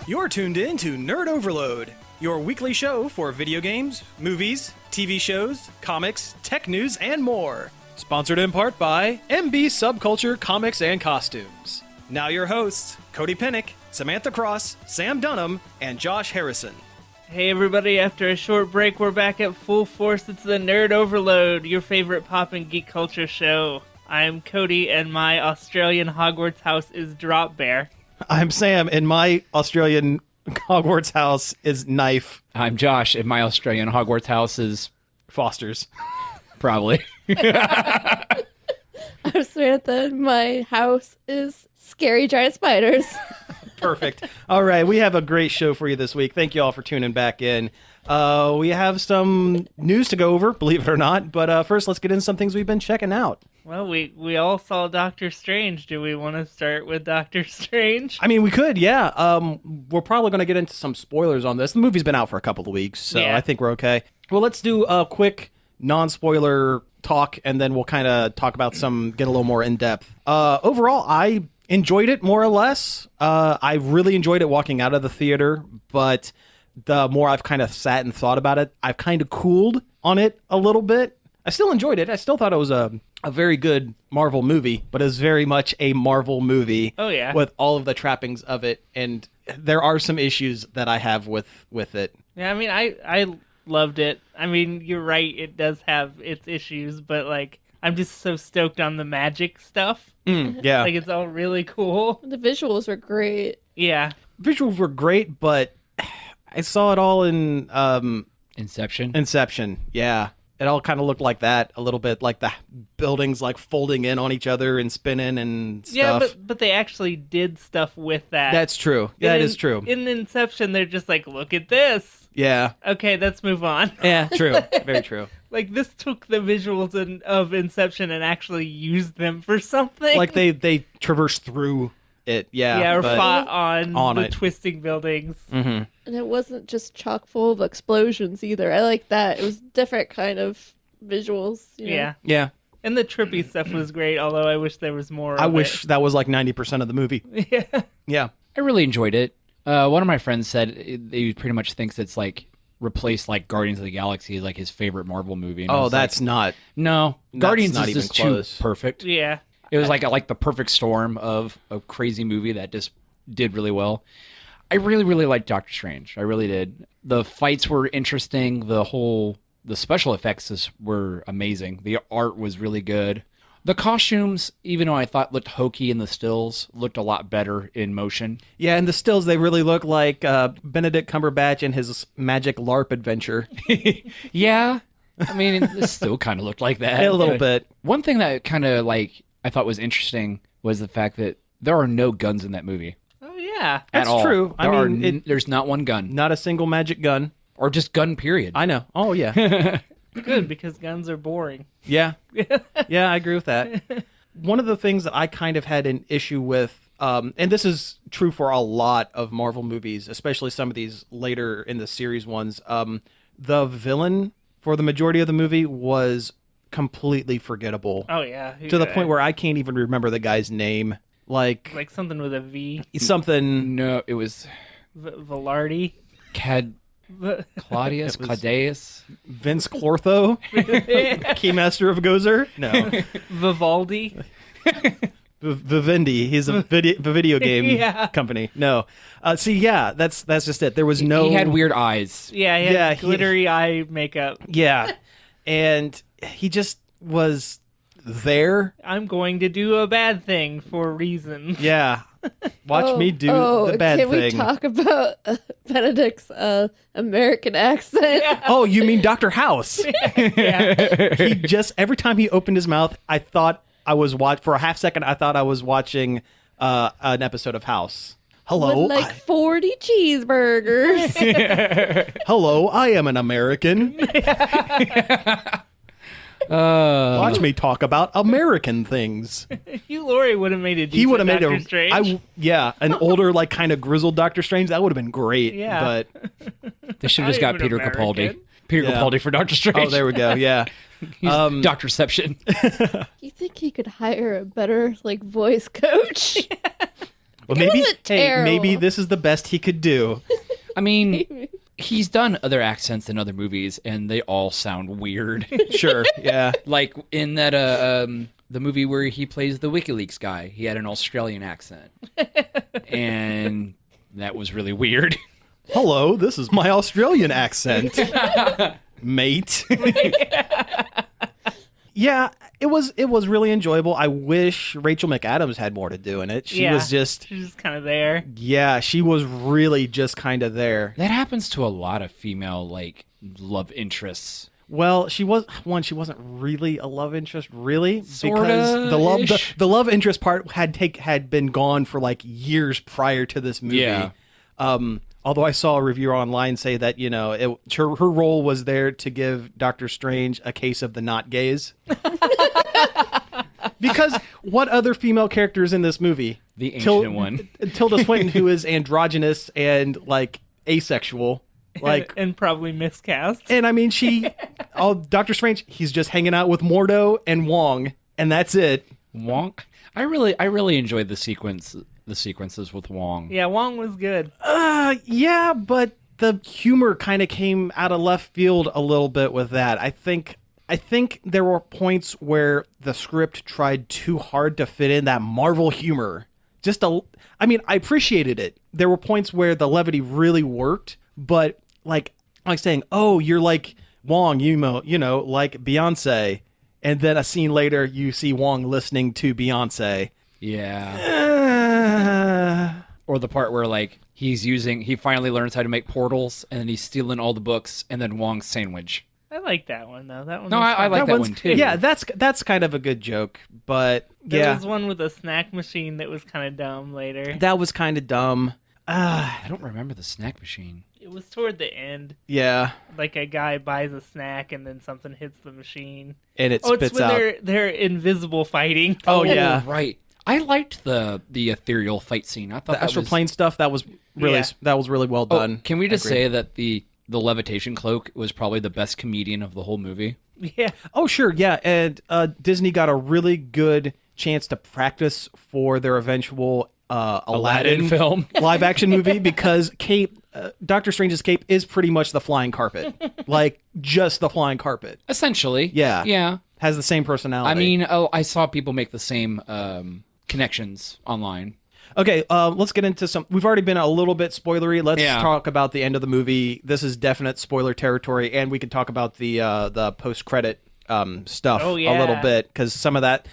You're tuned in to Nerd Overload, your weekly show for video games, movies, TV shows, comics, tech news, and more. Sponsored in part by MB Subculture Comics and Costumes. Now your hosts, Cody Pennick, Samantha Cross, Sam Dunham, and Josh Harrison. Hey everybody, after a short break, we're back at full force. It's the Nerd Overload, your favorite pop and geek culture show. I'm Cody, and my Australian Hogwarts house is Drop Bear. I'm Sam, and my Australian Hogwarts house is Knife. I'm Josh, and my Australian Hogwarts house is Foster's. Probably. I'm Samantha, and my house is Scary Giant Spiders. Perfect. All right, we have a great show for you this week. Thank you all for tuning back in. We have some news to go over, believe it or not. But first, let's get into some things we've been checking out. Well, we all saw Doctor Strange. Do we want to start with Doctor Strange? I mean, we could, yeah. We're probably going to get into some spoilers on this. The movie's been out for a couple of weeks, so Yeah. I think we're okay. Well, let's do a quick non-spoiler talk, and then we'll kind of talk about get a little more in-depth. Overall, I enjoyed it more or less. I really enjoyed it walking out of the theater, but the more I've kind of sat and thought about it, I've kind of cooled on it a little bit. I still enjoyed it. I still thought it was a very good Marvel movie, but it was very much a Marvel movie. Oh, yeah. With all of the trappings of it, and there are some issues that I have with it. Yeah, I mean, I loved it. I mean, you're right, it does have its issues, but, like, I'm just so stoked on the magic stuff. Yeah. Like, it's all really cool. The visuals were great. Yeah. Visuals were great, but I saw it all in Inception. Yeah. It all kind of looked like that a little bit, like the buildings like folding in on each other and spinning and stuff. Yeah, but they actually did stuff with that. That's true. That is true. In Inception, they're just like, look at this. Yeah. Okay, let's move on. Yeah, true. Very true. Like, this took the visuals of Inception and actually used them for something. Like they traversed through it. Yeah. Yeah, or but- fought on the it. twisting buildings. Mm-hmm. And it wasn't just chock full of explosions either. I like that. It was different kind of visuals. You know? Yeah. Yeah. And the trippy stuff was great, although I wish there was more I of wish that was like 90% of the movie. it. Yeah. Yeah. I really enjoyed it. One of my friends said he pretty much thinks it's like replaced like Guardians of the Galaxy as like his favorite Marvel movie. And I Oh, was that's like, not. no. Guardians not is even just close. too perfect. Yeah. It was like the perfect storm of a crazy movie that just did really well. I really, really liked Doctor Strange. I really did. The fights were interesting. The special effects were amazing. The art was really good. The costumes, even though I thought looked hokey in the stills, looked a lot better in motion. Yeah, and the stills, they really look like Benedict Cumberbatch and his magic LARP adventure. Yeah. I mean, it still kind of looked like that. A little bit. One thing that kind of like I thought was interesting was the fact that there are no guns in that movie. Oh, yeah. That's at all. true. There's not one gun. Not a single magic gun. Or just gun, period. I know. Oh, yeah. Good, because guns are boring. Yeah. Yeah, I agree with that. One of the things that I kind of had an issue with, and this is true for a lot of Marvel movies, especially some of these later in the series ones, the villain for the majority of the movie was completely forgettable. Oh, yeah. To the point where I can't even remember the guy's name. Like something with a V. something. No, it was Velarde. Claudius, Claudius. Vince Clortho, Keymaster of Gozer. No. Vivaldi. Vivendi. He's a video game Yeah. company. No. See, yeah, that's just it. There was no. He had weird eyes. Yeah, he had Yeah, glittery eye makeup. Yeah, and he just was there. I'm going to do a bad thing for reasons. Yeah. Watch me do the bad can thing. we talk about Benedict's American accent? Oh, you mean Dr. House? Yeah. He just, every time he opened his mouth, I thought I was for a half second, I thought I was watching an episode of House. Hello. With like 40 cheeseburgers. Hello, I am an American. Watch me talk about American things. Hugh Laurie would have made a decent He would have made Doctor Strange. an older, like kind of grizzled Doctor Strange. That would have been great. Yeah. But They should have just got I'm an Peter American. Capaldi. Peter Yeah. Capaldi for Doctor Strange. oh, there we go. Yeah. He's Doctorception. You think he could hire a better like voice coach? Well, maybe wasn't terrible. maybe this is the best he could do. I mean, he's done other accents in other movies, and they all sound weird. Sure, yeah. Like in that the movie where he plays the WikiLeaks guy, he had an Australian accent, and that was really weird. Hello, this is my Australian accent, mate. Yeah, it was really enjoyable. I wish Rachel McAdams had more to do in it. She was just she's just kind of there. Yeah, she was really just kind of there. That happens to a lot of female love interests. Well, she wasn't really a love interest, really, because Sorta-ish. the love interest part had been gone for like years prior to this movie. Yeah. Although I saw a reviewer online say that, her role was there to give Doctor Strange a case of the not gays. Because what other female character is in this movie? The ancient one. Tilda Swinton, who is androgynous and like asexual. Like and probably miscast. And I mean, Doctor Strange, he's just hanging out with Mordo and Wong, and that's it. Wong. I really enjoyed the sequences with Wong. Yeah, Wong was good. Yeah, but the humor kind of came out of left field a little bit with that. I think there were points where the script tried too hard to fit in that Marvel humor. I appreciated it. There were points where the levity really worked, but like saying, "Oh, you're like Wong, like Beyonce," and then a scene later you see Wong listening to Beyonce. Yeah. Or the part where he finally learns how to make portals, and then he's stealing all the books, and then Wong's sandwich. I like that one though. That one. No, I like that one too. Yeah, that's kind of a good joke, but there was one with a snack machine that was kind of dumb later. That was kind of dumb. I don't remember the snack machine. It was toward the end. Yeah. Like a guy buys a snack and then something hits the machine. And it spits it's when out. they're invisible fighting. Oh yeah, right. I liked the ethereal fight scene. I thought the astral plane stuff that was really well done. Can we just say that the levitation cloak was probably the best comedian of the whole movie? Yeah. Oh sure, yeah, and Disney got a really good chance to practice for their eventual Aladdin film live action movie because Doctor Strange's cape is pretty much the flying carpet, like just the flying carpet. Essentially, yeah, has the same personality. I mean, I saw people make the same connections online. Okay, let's get into some. We've already been a little bit spoilery. Let's Yeah. talk about the end of the movie. This is definite spoiler territory, and we can talk about the post credit stuff Oh, a yeah. little bit because some of that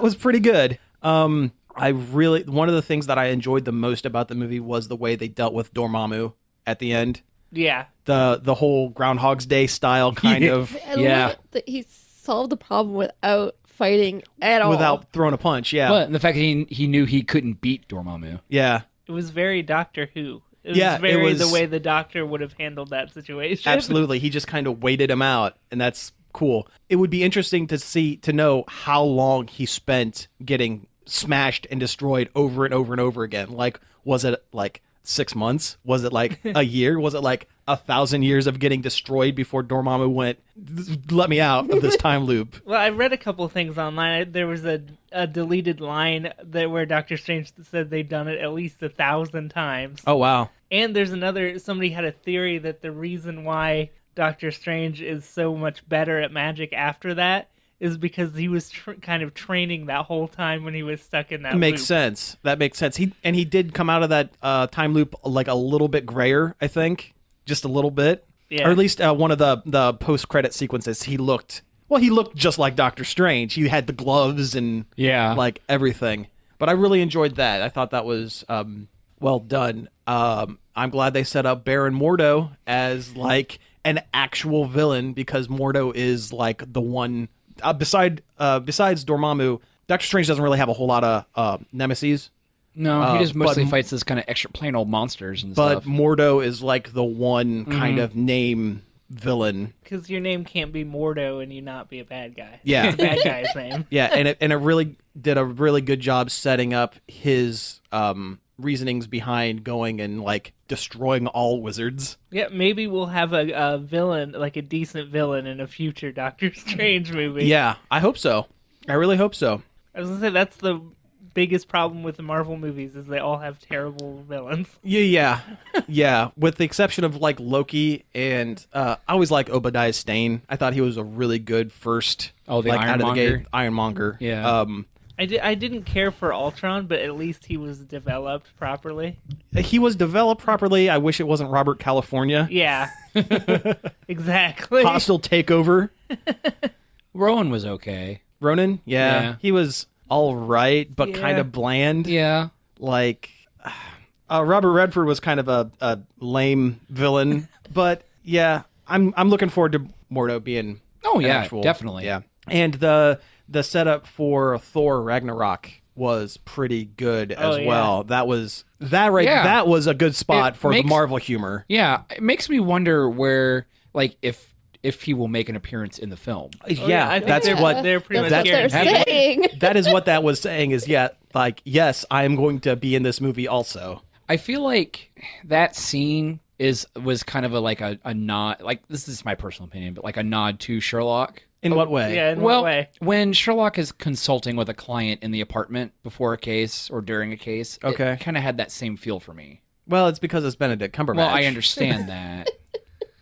was pretty good. One of the things that I enjoyed the most about the movie was the way they dealt with Dormammu at the end. Yeah. The whole Groundhog's Day style kind of I love that he solved the problem without fighting at all. without throwing a punch. Yeah, But the fact that he knew he couldn't beat Dormammu. yeah. It was very Doctor Who. It was Yeah, it very was- the way the Doctor would have handled that situation. Absolutely. He just kind of waited him out, and that's cool. It would be interesting to know how long he spent getting smashed and destroyed over and over and over again. Like, was it like 6 months? Was it like a year? Was it like 1,000 years of getting destroyed before Dormammu went, let me out of this time loop? Well, I read a couple things online. There was a deleted line where Doctor Strange said they'd done it at least 1,000 times. Oh, wow. And there's somebody had a theory that the reason why Doctor Strange is so much better at magic after that is because he was kind of training that whole time when he was stuck in that That makes loop. sense. That makes sense. He did come out of that time loop like a little bit grayer, I think. Just a little bit. Yeah. Or at least one of the post-credit sequences, he looked just like Doctor Strange. He had the gloves and like everything. But I really enjoyed that. I thought that was well done. I'm glad they set up Baron Mordo as like an actual villain because Mordo is like the one besides Dormammu. Doctor Strange doesn't really have a whole lot of nemesis. No, he just mostly fights this kind of extra plain old monsters and But stuff. Mordo is like the one kind of name villain. Because your name can't be Mordo and you not be a bad guy. Yeah. It's a bad guy's name. Yeah, and it really did a really good job setting up his reasonings behind going and like destroying all wizards. Yeah, maybe we'll have a villain, like a decent villain in a future Doctor Strange movie. Yeah, I hope so. I really hope so. I was going to say, that's the biggest problem with the Marvel movies is they all have terrible villains. Yeah. With the exception of like Loki and I always like Obadiah Stane. I thought he was a really good first. Oh, the like, out of the Ironmonger? gate Ironmonger. Yeah. I didn't care for Ultron, but at least he was developed properly. He was developed properly. I wish it wasn't Robert California. Yeah, exactly. Hostile takeover. Rowan was okay. Ronan, Yeah. he was all right, but Yeah. kind of bland. Yeah. Like Robert Redford was kind of a lame villain, but yeah, I'm looking forward to Mordo being. Oh, an yeah, actual, definitely. Yeah, and the setup for Thor Ragnarok was pretty good as yeah. well. That was right. Yeah. That was a good spot It for the makes- Marvel humor. Yeah. It makes me wonder where, like, if he will make an appearance in the film. Yeah, I think that's they're- what they're pretty That's much what they're guaranteed. saying. that is what that was saying. Is like yes, I am going to be in this movie also. I feel like that scene was kind of a nod. Like, this is my personal opinion, but like a nod to Sherlock. In what way? Yeah, in Well, what way? when Sherlock is consulting with a client in the apartment before a case or during a case, Okay. it kind of had that same feel for me. Well, it's because it's Benedict Cumberbatch. Well, I understand that.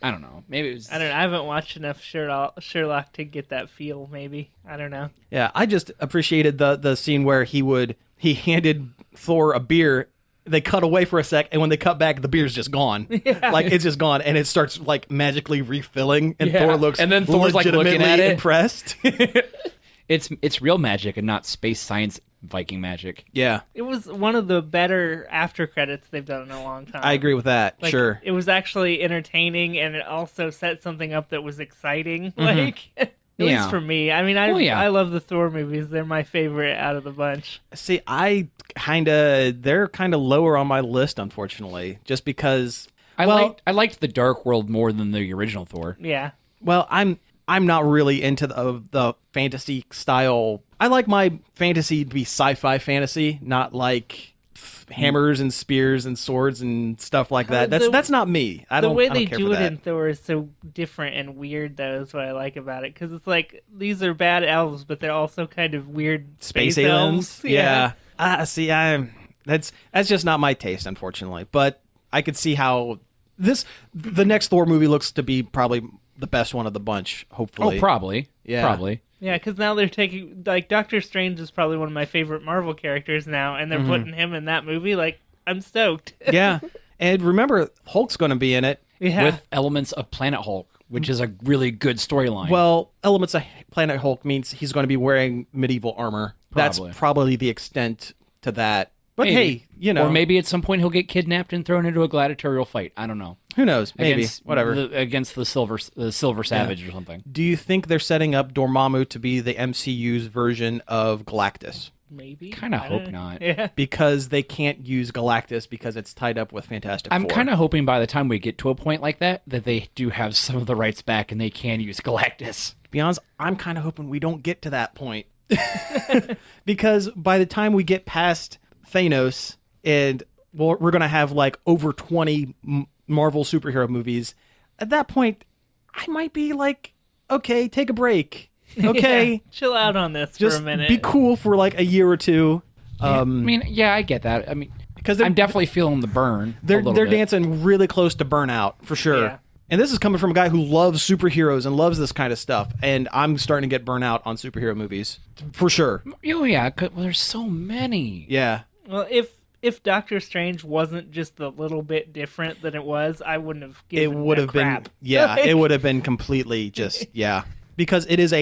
I don't know. Maybe it was. I don't know. I haven't watched enough Sherlock to get that feel. Maybe I don't know. Yeah, I just appreciated the scene where he handed Thor a beer. They cut away for a sec, and when they cut back, the beer's just gone. Like it's just gone, and it starts like magically refilling, and Yeah. Thor looks And then Thor's, like, looking legitimately at it. impressed. It's real magic and not space science Viking magic. Yeah, It was one of the better after credits they've done in a long time. I agree with that. Like, Sure. It was actually entertaining, and it also set something up that was exciting. Like, at Yeah. least for me. I mean, Oh, yeah. I love the Thor movies. They're my favorite out of the bunch. See, they're kind of lower on my list, unfortunately, just because. I well, liked the Dark World more than the original Thor. Yeah. Well, I'm not really into the fantasy style. I like my fantasy to be sci-fi fantasy, not like hammers and spears and swords and stuff like that. That's not me. I The don't. way I don't they care do for it that. in Thor is so different and weird, though, is what I like about it. Because it's like, these are bad elves, but they're also kind of weird Space elves. aliens. Yeah. See, that's just not my taste, unfortunately. But I could see how the next Thor movie looks to be probably the best one of the bunch. Hopefully. Oh, probably. Yeah. Probably. Yeah, because now they're taking, like, Doctor Strange is probably one of my favorite Marvel characters now, and they're putting him in that movie. Like, I'm stoked. Yeah. And remember, Hulk's going to be in it. Yeah. With elements of Planet Hulk, which is a really good storyline. Well, elements of Planet Hulk means he's going to be wearing medieval armor. Probably. That's probably the extent to that. But Maybe. hey, or maybe at some point he'll get kidnapped and thrown into a gladiatorial fight. I don't know. who knows? Maybe. Against Whatever. against the Silver Savage or something. Do you think they're setting up Dormammu to be the MCU's version of Galactus? Maybe. Kinda I hope don't know. not. Yeah. Because they can't use Galactus because it's tied up with Fantastic I'm Four. kind of hoping by the time we get to a point like that they do have some of the rights back and they can use Galactus. To be honest, I'm kind of hoping we don't get to that point. Because by the time we get past Thanos and we're going to have like over 20 Marvel superhero movies, at that point, I might be like, okay, take a break. Okay, Yeah, chill out on this just for a minute. be cool for like a year or two. I mean, yeah, I get that. I mean, Because I'm definitely feeling the burn. they're a little bit. dancing really close to burnout for sure. Yeah. And this is coming from a guy who loves superheroes and loves this kind of stuff. And I'm starting to get burnt out on superhero movies for sure. Oh yeah, well, there's so many. Yeah. Well, if Doctor Strange wasn't just a little bit different than it was, I wouldn't have given It would a have been, crap. yeah, Like, it would have been completely just, yeah. Because it is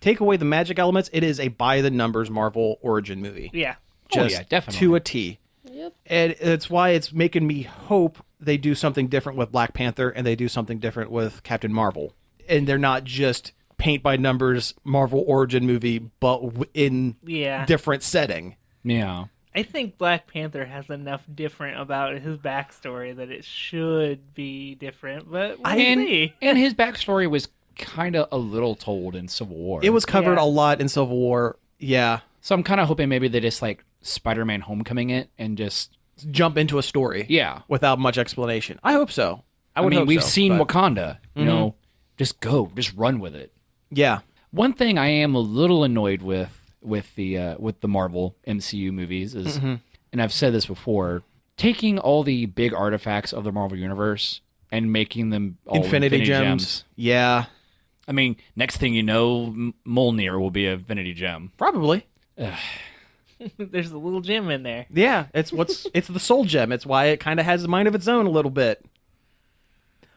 take away the magic elements, it is a by the numbers Marvel origin movie. Yeah. Just yeah, definitely. to a T. Yep. And it's why it's making me hope they do something different with Black Panther and they do something different with Captain Marvel. And they're not just paint by numbers Marvel origin movie, but in Yeah. different setting. Yeah. I think Black Panther has enough different about his backstory that it should be different, but we'll see. And his backstory was kind of a little told in Civil War. It was covered Yeah. a lot in Civil War. Yeah. So I'm kind of hoping maybe they just like Spider-Man Homecoming it and just Jump into a story. yeah. Without much explanation. I hope so. I I would mean, hope we've so, seen but- Wakanda. You know, just run with it. Yeah. One thing I am a little annoyed with with the Marvel MCU movies is, and I've said this before, taking all the big artifacts of the Marvel universe and making them all Infinity Gems. Yeah. I mean, next thing you know, Mjolnir will be a Infinity Gem. Probably. There's a little gem in there. Yeah, it's the soul gem. It's why it kind of has a mind of its own a little bit.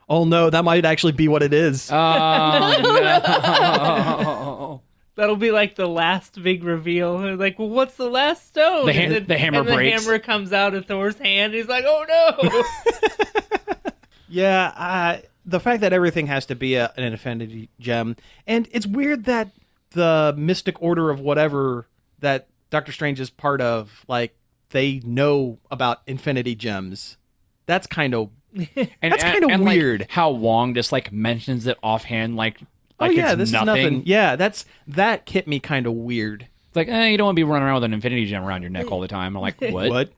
Oh no, that might actually be what it is. Oh, no. That'll be like the last big reveal. They're like, well, what's the last stone? The And hammer and breaks. The hammer comes out of Thor's hand. He's like, oh no. Yeah, the fact that everything has to be an Infinity Gem, and it's weird that the Mystic Order of whatever that Doctor Strange is part of, like, they know about Infinity Gems. That's kind of that's kind of weird. Like, how Wong just like mentions it offhand, like oh yeah, it's this nothing. is nothing. Yeah, that hit me kind of weird. It's like, you don't want to be running around with an Infinity Gem around your neck all the time. I'm like, what? What?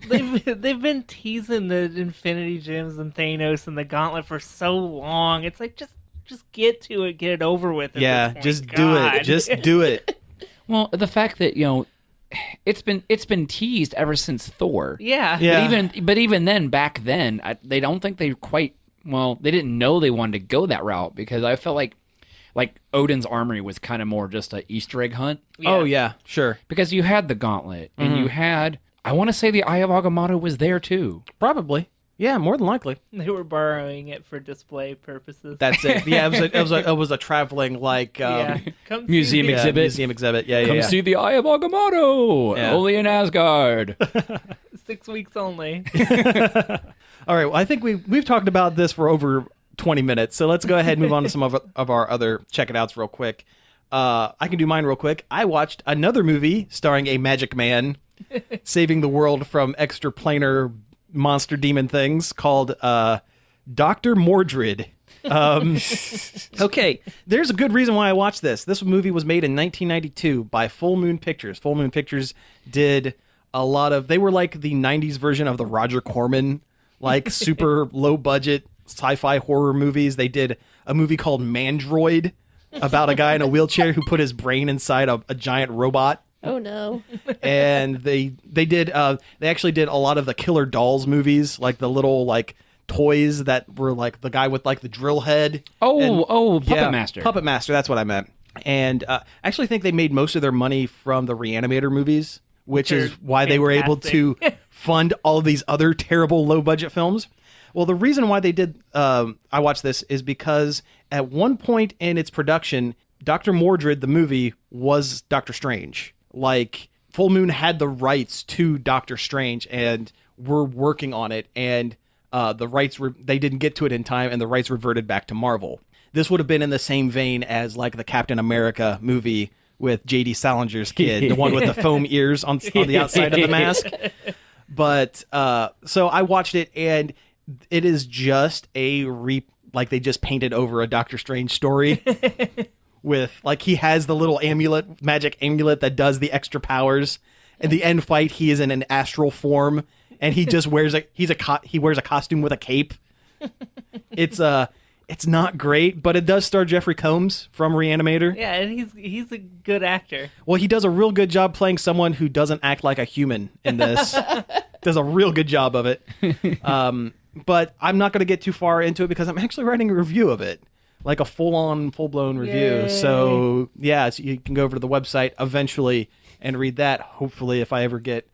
They've been teasing the Infinity Gems and Thanos and the Gauntlet for so long. It's like just get to it, get it over with. At Yeah, this point. just do God. it. Just do it. Well, the fact that it's been teased ever since Thor. Yeah. Yeah. But even then, back then, they don't think they quite. Well, they didn't know they wanted to go that route because I felt like Odin's armory was kind of more just an Easter egg hunt. Oh yeah, sure. Because you had the gauntlet and you had. I want to say the Eye of Agamotto was there too. Probably. Yeah, more than likely. They were borrowing it for display purposes. That's it. Yeah, it was a traveling like Come museum see me. exhibit. museum exhibit. Yeah, Come yeah. see the Eye of Agamotto, Yeah. only in Asgard. 6 weeks only. All right. Well, I think we've talked about this for over 20 minutes, so let's go ahead and move on to some of our other check it outs real quick. I can do mine real quick. I watched another movie starring a magic man saving the world from extraplanar monster demon things called Dr. Mordred. Okay, there's a good reason why I watched this. This movie was made in 1992 by Full Moon Pictures. Full Moon Pictures did a lot of... They were like the 90s version of the Roger Corman, like super low-budget sci-fi horror movies. They did a movie called Mandroid about a guy in a wheelchair who put his brain inside a giant robot. Oh no. And they actually did a lot of the Killer Dolls movies, like the little like toys that were like the guy with like the drill head. Puppet Master. Puppet Master, that's what I meant. And I actually think they made most of their money from the Reanimator movies, which is why they were able to fund all of these other terrible low budget films. Well, the reason why they did I watched this is because at one point in its production, Dr. Mordred, the movie, was Doctor Strange. Like, Full Moon had the rights to Doctor Strange and were working on it, and the rights they didn't get to it in time, and the rights reverted back to Marvel. This would have been in the same vein as like the Captain America movie with J.D. Salinger's kid, the one with the foam ears on the outside of the mask. But so I watched it, and it is just like they just painted over a Doctor Strange story. With like he has the little magic amulet that does the extra powers. In the end fight, he is in an astral form, and he just wears he wears a costume with a cape. It's not great, but it does star Jeffrey Combs from Reanimator. Yeah, and he's a good actor. Well, he does a real good job playing someone who doesn't act like a human in this. Does a real good job of it. But I'm not going to get too far into it because I'm actually writing a review of it. Like a full-blown review. Yay. So, yeah, so you can go over to the website eventually and read that, hopefully, if I ever get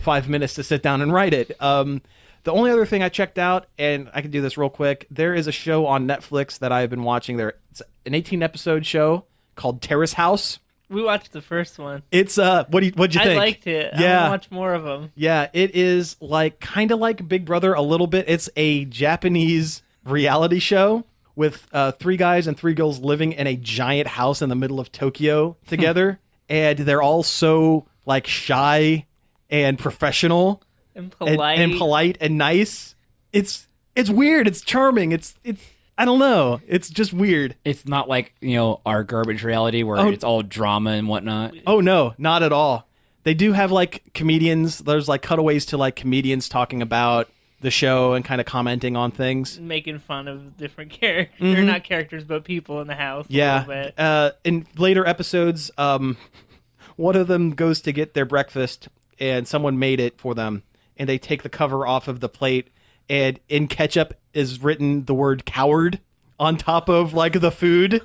5 minutes to sit down and write it. The only other thing I checked out, and I can do this real quick, there is a show on Netflix that I've been watching. It's an 18-episode show called Terrace House. We watched the first one. It's, what'd you think? I liked it. I want to watch more of them. Yeah, it is like kind of like Big Brother a little bit. It's a Japanese reality show with 3 guys and 3 girls living in a giant house in the middle of Tokyo together. And they're all so like shy and professional And polite. and polite and nice. It's weird. It's charming. It's I don't know. It's just weird. It's not like, our garbage reality where it's all drama and whatnot. Oh no, not at all. They do have like comedians. There's like cutaways to like comedians talking about the show and kind of commenting on things. Making fun of different characters. Or not characters, but people in the house. A little bit. In later episodes, one of them goes to get their breakfast, and someone made it for them, and they take the cover off of the plate, and in ketchup is written the word coward on top of like the food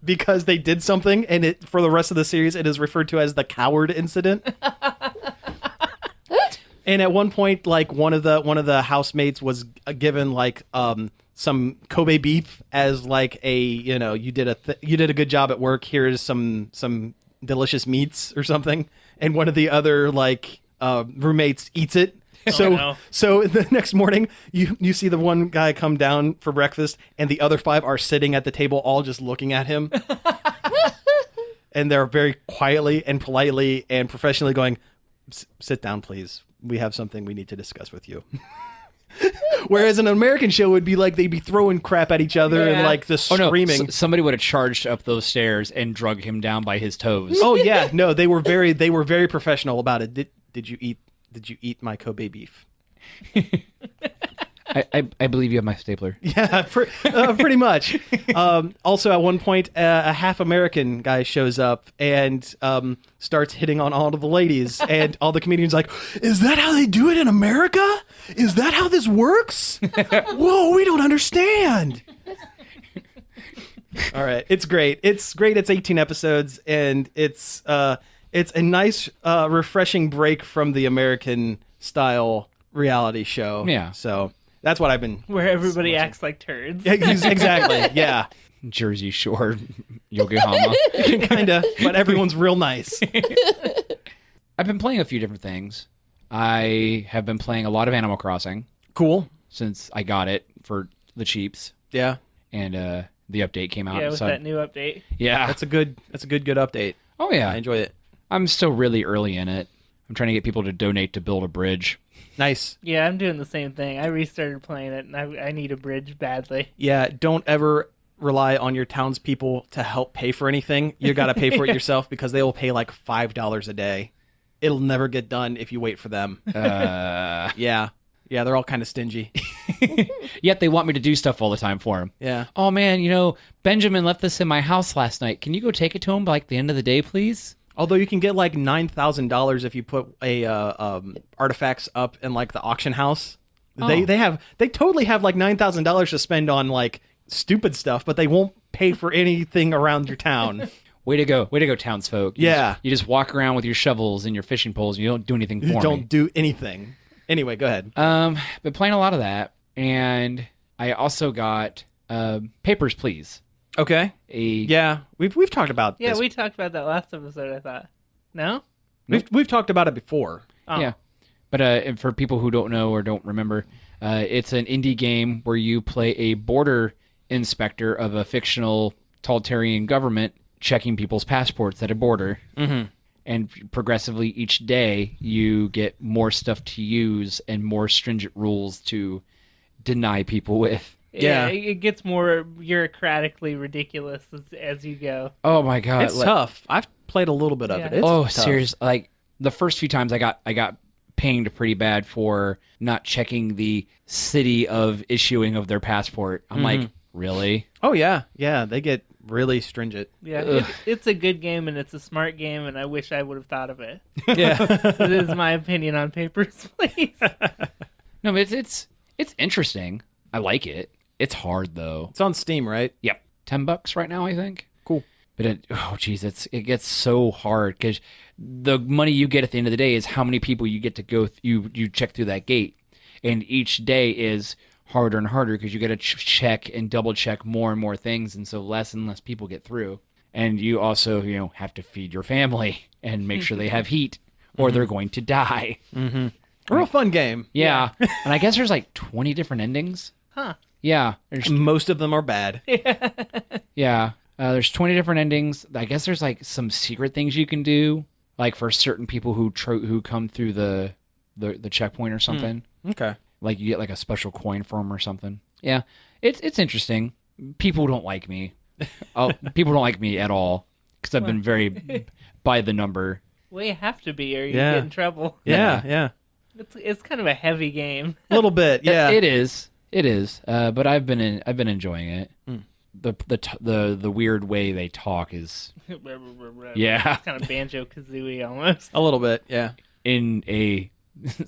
because they did something, and it for the rest of the series it is referred to as the coward incident. And at one point, like one of the housemates was given like some Kobe beef as like a, you know, you did a good job at work. Here's some delicious meats or something. And one of the other like roommates eats it. So the next morning, you see the one guy come down for breakfast, and the other 5 are sitting at the table, all just looking at him. And they're very quietly and politely and professionally going, "Sit down, please. We have something we need to discuss with you." Whereas an American show would be like they'd be throwing crap at each other and like the screaming. No, somebody would have charged up those stairs and drug him down by his toes. Oh yeah, no, they were very professional about it. Did you eat my Kobe beef? I believe you have my stapler. Yeah, pretty much. Also, at one point, a half American guy shows up and starts hitting on all of the ladies, and all the comedians are like, "Is that how they do it in America? Is that how this works? Whoa, we don't understand." All right, it's great. It's 18 episodes, and it's a nice, refreshing break from the American style reality show. Yeah. So. That's what I've been... Where everybody acts like turds. Exactly, yeah. Jersey Shore, Yokohama. Kind of, but everyone's real nice. I've been playing a few different things. I have been playing a lot of Animal Crossing. Cool. Since I got it for the cheaps. Yeah. And the update came out. Yeah, with that new update. Yeah. That's a good update. Oh, yeah. I enjoy it. I'm still really early in it. I'm trying to get people to donate to build a bridge. Nice. Yeah, I'm doing the same thing. I restarted playing it, and I need a bridge badly. Yeah, don't ever rely on your townspeople to help pay for anything. You got to pay for it yourself because they will pay like $5 a day. It'll never get done if you wait for them. Yeah, they're all kind of stingy. Yet they want me to do stuff all the time for them. Yeah. Oh, man, Benjamin left this in my house last night. Can you go take it to him by like the end of the day, please? Although you can get like $9,000 if you put a artifacts up in like the auction house. Oh. They totally have like $9,000 to spend on like stupid stuff, but they won't pay for anything around your town. Way to go, townsfolk. You just walk around with your shovels and your fishing poles, and you don't do anything for me. You don't do anything. Anyway, go ahead. Been playing a lot of that, and I also got Papers, Please. Okay. Yeah, we've talked about this. Yeah, we talked about that last episode, I thought. No? We've talked about it before. Oh. Yeah. But and for people who don't know or don't remember, it's an indie game where you play a border inspector of a fictional totalitarian government checking people's passports at a border. Mm-hmm. And progressively each day you get more stuff to use and more stringent rules to deny people with. Yeah, it gets more bureaucratically ridiculous as you go. Oh my god, it's tough. I've played a little bit of it. It's tough. Seriously, like the first few times I got pinged pretty bad for not checking the city of issuing of their passport. I'm like, really? Oh yeah, they get really stringent. Yeah, it's a good game and it's a smart game, and I wish I would have thought of it. Yeah, It is my opinion on Papers, Please. No, but it's interesting. I like it. It's hard though. It's on Steam, right? Yep, $10 right now, I think. Cool. But it gets so hard because the money you get at the end of the day is how many people you get to go. You check through that gate, and each day is harder and harder because you got to check and double check more and more things, and so less and less people get through. And you also have to feed your family and make sure they have heat, or they're going to die. Mm-hmm. A real fun game. Yeah. And I guess there's like 20 different endings. Huh. Yeah. Most of them are bad. Yeah. There's 20 different endings. I guess there's like some secret things you can do, like for certain people who come through the checkpoint or something. Okay. Like you get like a special coin for them or something. Yeah. It's interesting. People don't like me. People don't like me at all because I've been very by the number. Well, you have to be or you get in trouble. Yeah. It's kind of a heavy game. A little bit, yeah. It is. But I've been enjoying it. the weird way they talk is yeah, It's kind of Banjo-Kazooie almost. A little bit, yeah. in a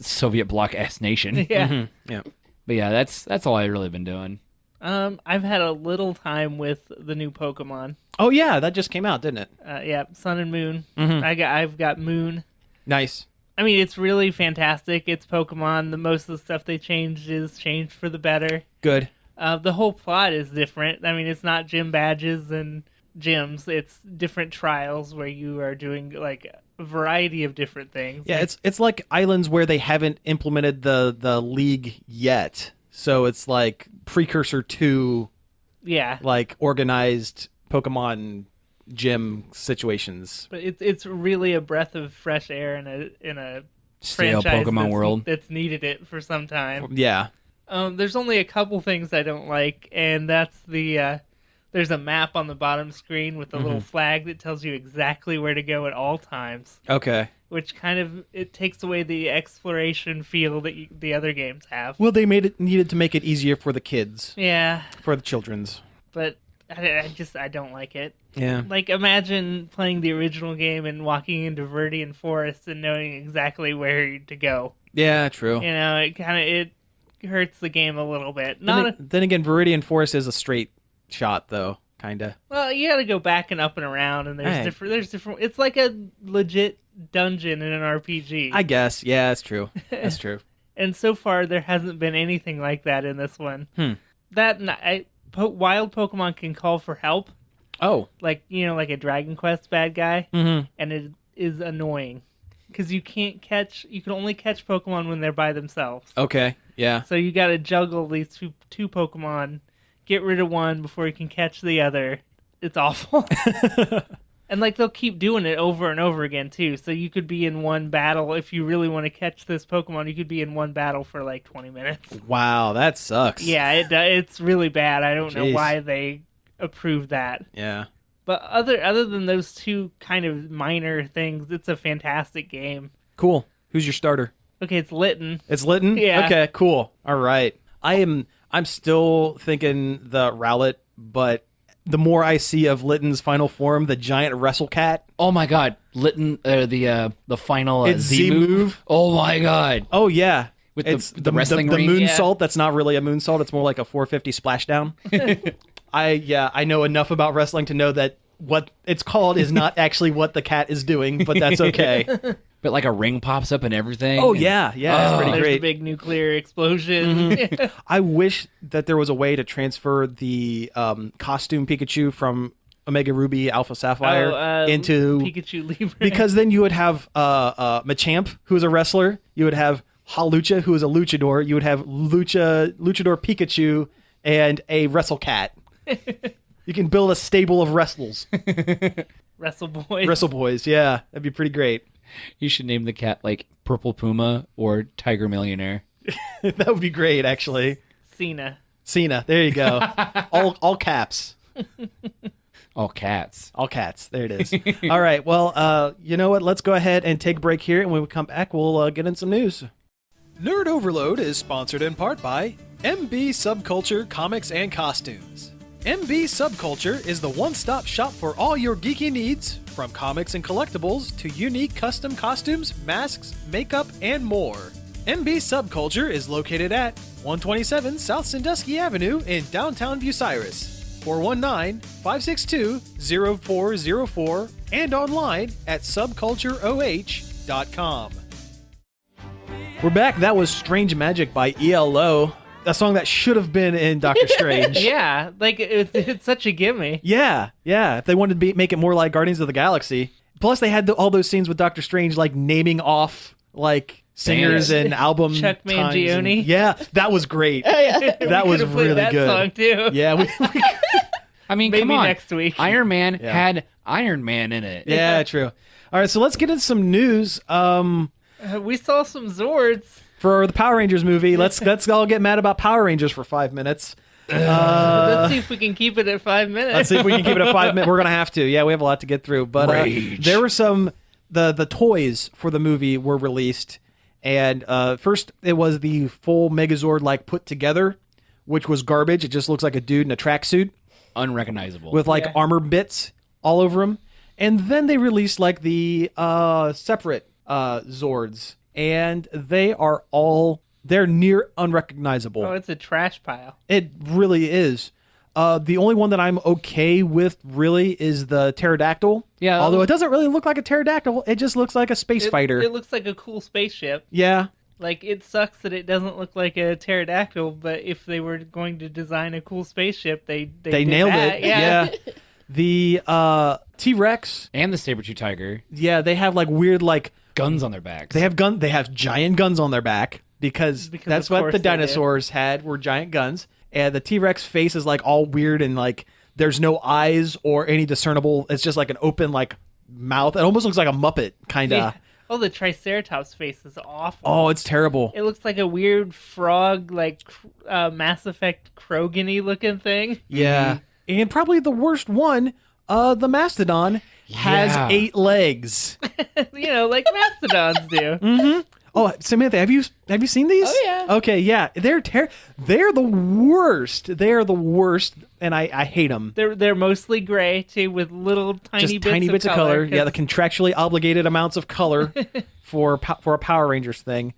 Soviet bloc-esque nation. Yeah. Yeah. But yeah, that's all I've really been doing. I've had a little time with the new Pokemon. Oh, yeah, that just came out, didn't it? Yeah, Sun and Moon. Mhm. I've got Moon. Nice. I mean, it's really fantastic. It's Pokemon. Most of the stuff they changed is changed for the better. Good. The whole plot is different. I mean, it's not gym badges and gyms. It's different trials where you are doing like a variety of different things. Yeah, it's like islands where they haven't implemented the league yet. So it's like precursor to Yeah. like organized Pokemon gym situations. But it's really a breath of fresh air in a Stale franchise Pokemon world. that's needed it for some time. Yeah. There's only a couple things I don't like, and that's there's a map on the bottom screen with a little flag that tells you exactly where to go at all times, Okay. which kind of it takes away the exploration feel that the other games have. Well, they needed to make it easier for the kids, Yeah, for the children's. but I don't like it. Yeah. Like, imagine playing the original game and walking into Viridian Forest and knowing exactly where to go. Yeah, true. You know, it hurts the game a little bit. Then again, Viridian Forest is a straight shot, though, kind of. Well, you got to go back and up and around, and Hey. there's different. It's like a legit dungeon in an RPG. I guess. Yeah, that's true. That's true. And so far, there hasn't been anything like that in this one. Wild Pokemon can call for help, Oh. like like a Dragon Quest bad guy, Mm-hmm. and it is annoying because you can only catch Pokemon when they're by themselves. Okay. Yeah. So you got to juggle these two Pokemon, get rid of one before you can catch the other. It's awful. And like they'll keep doing it over and over again too. So you could be in one battle if you really want to catch this Pokemon. You could be in one battle for like 20 minutes. Wow, that sucks. Yeah, it's really bad. I don't know Jeez. why they approved that. Yeah. But other than those two kind of minor things, it's a fantastic game. Cool. Who's your starter? Okay, it's Litten. It's Litten? Yeah. Okay, cool. All right. I'm still thinking the Rowlet, but the more I see of Litten's final form, the giant wrestle cat. Oh my god, Litten, the final It's Z Z move. move. Oh my god. Oh yeah. With it's the wrestling the ring? moonsault. That's not really a moonsault. It's more like a 450 splashdown. I know enough about wrestling to know that what it's called is not actually what the cat is doing, but that's okay. But like a ring pops up and everything. Oh and- yeah, it's pretty There's great. the big nuclear explosion. I wish that there was a way to transfer the costume Pikachu from Omega Ruby Alpha Sapphire into Pikachu Libre. because then you would have Machamp, who is a wrestler. You would have Halucha, who is a luchador. You would have Luchador Pikachu and a Wrestle Cat. You can build a stable of wrestles. Wrestle Boys. Wrestle Boys, yeah. That'd be pretty great. You should name the cat like Purple Puma or Tiger Millionaire. That would be great, actually. Cena. Cena, there you go. all caps. All cats. All cats. There it is. All right. Well, you know what? Let's go ahead and take a break here, and when we come back, we'll get in some news. Nerd Overload is sponsored in part by MB Subculture Comics and Costumes. MB Subculture is the one-stop shop for all your geeky needs, from comics and collectibles to unique custom costumes, masks, makeup, and more. MB Subculture is located at 127 South Sandusky Avenue in downtown Bucyrus. 419-562-0404 and online at subcultureoh.com. We're back. That was Strange Magic by ELO, a song that should have been in Doctor Strange. Yeah, like it's such a gimme. Yeah. If they wanted to make it more like Guardians of the Galaxy. Plus, they had all those scenes with Doctor Strange, like naming off like singers and album Chuck times Mangione. yeah, that was great. Oh, yeah. That was Could've played really that good. Song too. Yeah, I mean, Maybe come on. next week. Iron Man Yeah. had Iron Man in it. yeah, true. All right, so let's get into some news. We saw some Zords. For the Power Rangers movie, let's all get mad about Power Rangers for 5 minutes. Let's see if we can keep it at 5 minutes. Let's see if we can keep it at 5 minutes. We're gonna have to. Yeah, we have a lot to get through. But Rage. there were some the toys for the movie were released, and first it was the full Megazord like put together, which was garbage. It just looks like a dude in a tracksuit. unrecognizable. with like Yeah. armor bits all over them. And then they released like the separate Zords, and they're near unrecognizable. Oh, it's a trash pile. It really is. The only one that I'm okay with really is the pterodactyl. Yeah, Although it doesn't really look like a pterodactyl, it just looks like a space fighter. It looks like a cool spaceship. Yeah. Like, it sucks that it doesn't look like a pterodactyl, but if they were going to design a cool spaceship, they did nailed that. it. Yeah. The T-Rex, and the saber-tooth tiger, yeah, they have like weird like guns on their backs. they have giant guns on their back because that's of what course the they do. dinosaurs had were giant guns. And the T-Rex face is like all weird and like there's no eyes or any discernible. It's just like an open like mouth. It almost looks like a Muppet kind of. Yeah. Oh, the Triceratops face is awful. Oh, it's terrible. It looks like a weird frog, like Mass Effect Krogan-y looking thing. Yeah. And probably the worst one, the Mastodon has Yeah. 8 legs. You know, like mastodons do. Oh, Samantha, have you seen these? Oh, yeah. Okay, yeah. They're the worst. They're the worst, and I hate them. They're mostly gray too, with little tiny bits of color. Yeah, the 'cause- contractually obligated amounts of color for a Power Rangers thing.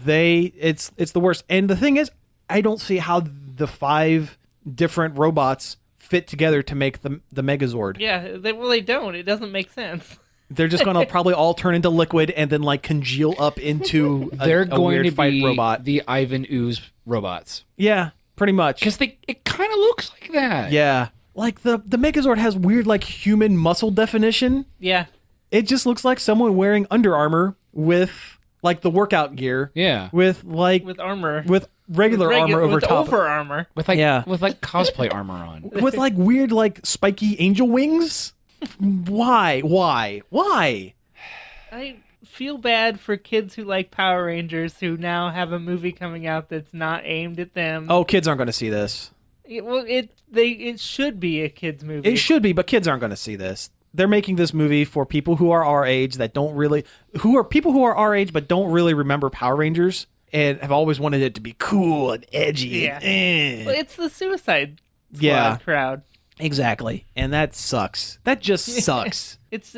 It's the worst. And the thing is, I don't see how the 5 different robots fit together to make the Megazord. Yeah, they don't. It doesn't make sense. They're just going to probably all turn into liquid and then like congeal up into They're a going weird to fight be robot. the Ivan Ooze robots. Yeah, pretty much. Because it kind of looks like that. Yeah. Like the Megazord has weird like human muscle definition. Yeah, It just looks like someone wearing Under Armour with like the workout gear. Yeah. With like with armor, with regular armor over with top. over armor. With like Yeah. with like cosplay armor on. With like weird like spiky angel wings. Why? I feel bad for kids who like Power Rangers who now have a movie coming out that's not aimed at them. Oh, kids aren't going to see this. It should be a kids movie. It should be, but kids aren't going to see this. They're making this movie for people who are our age that don't really who are our age but don't really remember Power Rangers and have always wanted it to be cool and edgy. Yeah. And, Well, it's the Suicide Squad Yeah. crowd. exactly. And that sucks. That just sucks. It's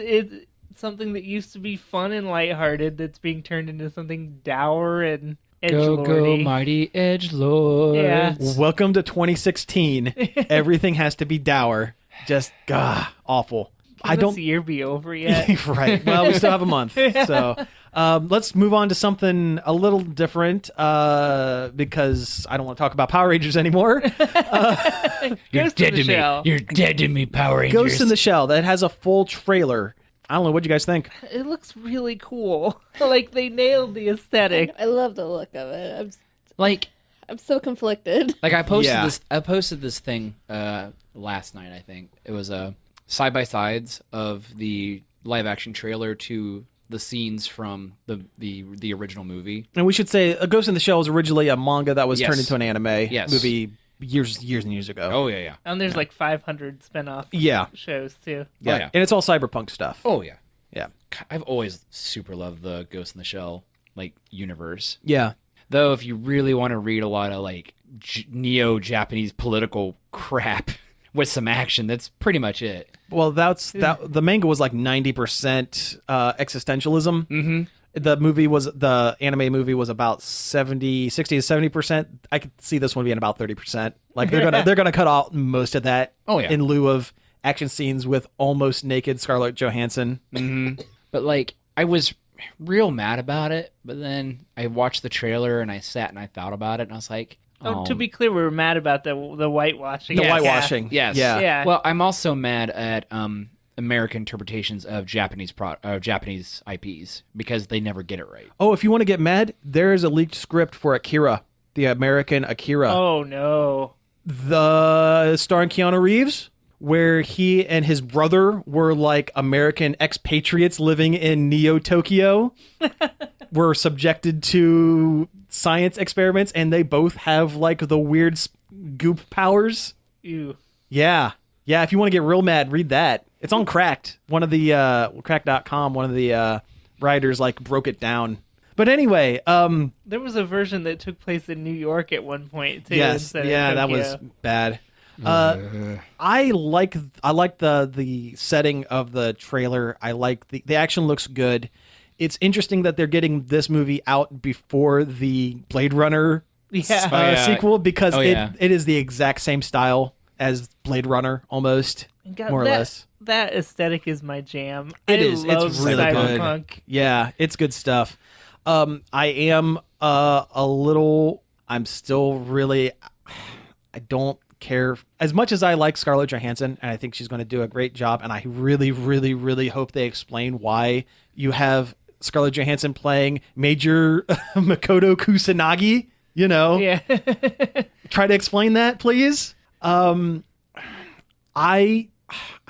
something that used to be fun and lighthearted that's being turned into something dour and Go, go, edgelordy. mighty edgelords. Yeah. Welcome to 2016. Everything has to be dour. Just awful. Can this year be over yet? Right. Well, we still have a month. So let's move on to something a little different because I don't want to talk about Power Rangers anymore. You're Ghost dead in the to me. Shell. You're dead to me, Power Rangers. Ghost in the Shell that has a full trailer. I don't know. What'd you guys think? It looks really cool. Like they nailed the aesthetic. I love the look of it. like I'm so conflicted. I posted Yeah. this. I posted this thing last night. I think it was side by sides of the live action trailer to the scenes from the original movie. And we should say A Ghost in the Shell was originally a manga that was Yes. turned into an anime Yes. movie years and years ago. Oh yeah. And there's like 500 spin-off Yeah. shows too. Yeah. Oh, yeah. And it's all cyberpunk stuff. Oh yeah. Yeah. I've always super loved the Ghost in the Shell universe. Yeah. Though if you really want to read a lot of neo-Japanese political crap with some action, that's pretty much it. Well, the manga was like 90% existentialism. Mm-hmm. The anime movie was about 60 to 70%. I could see this one being about 30%. Like they're gonna cut out most of that. Oh, yeah. In lieu of action scenes with almost naked Scarlett Johansson. But I was real mad about it, but then I watched the trailer and I sat and I thought about it and I was like, Oh, to be clear, we were mad about the whitewashing. The Yes. whitewashing. yes. Yeah. Yeah. Well, I'm also mad at American interpretations of Japanese IPs because they never get it right. Oh, if you want to get mad, there is a leaked script for Akira, the American Akira. Oh no. The starring Keanu Reeves, where he and his brother were like American expatriates living in Neo Tokyo, were subjected to science experiments, and they both have like the weird goop powers. Ew. Yeah. If you want to get real mad, read that. It's on Cracked. One of the Cracked.com, one of the writers like broke it down. But anyway, There was a version that took place in New York at one point too. yes, instead of yeah, that Tokyo. was bad. I like the setting of the trailer. I like the action looks good. It's interesting that they're getting this movie out before the Blade Runner sequel because it is the exact same style as Blade Runner almost, more or less. That aesthetic is my jam. It's really cyberpunk. good. Yeah, it's good stuff. I am I'm still really, I don't care as much as I like Scarlett Johansson, and I think she's going to do a great job. And I really, really, really hope they explain why you have Scarlett Johansson playing Major Makoto Kusanagi. You know, try to explain that, please. I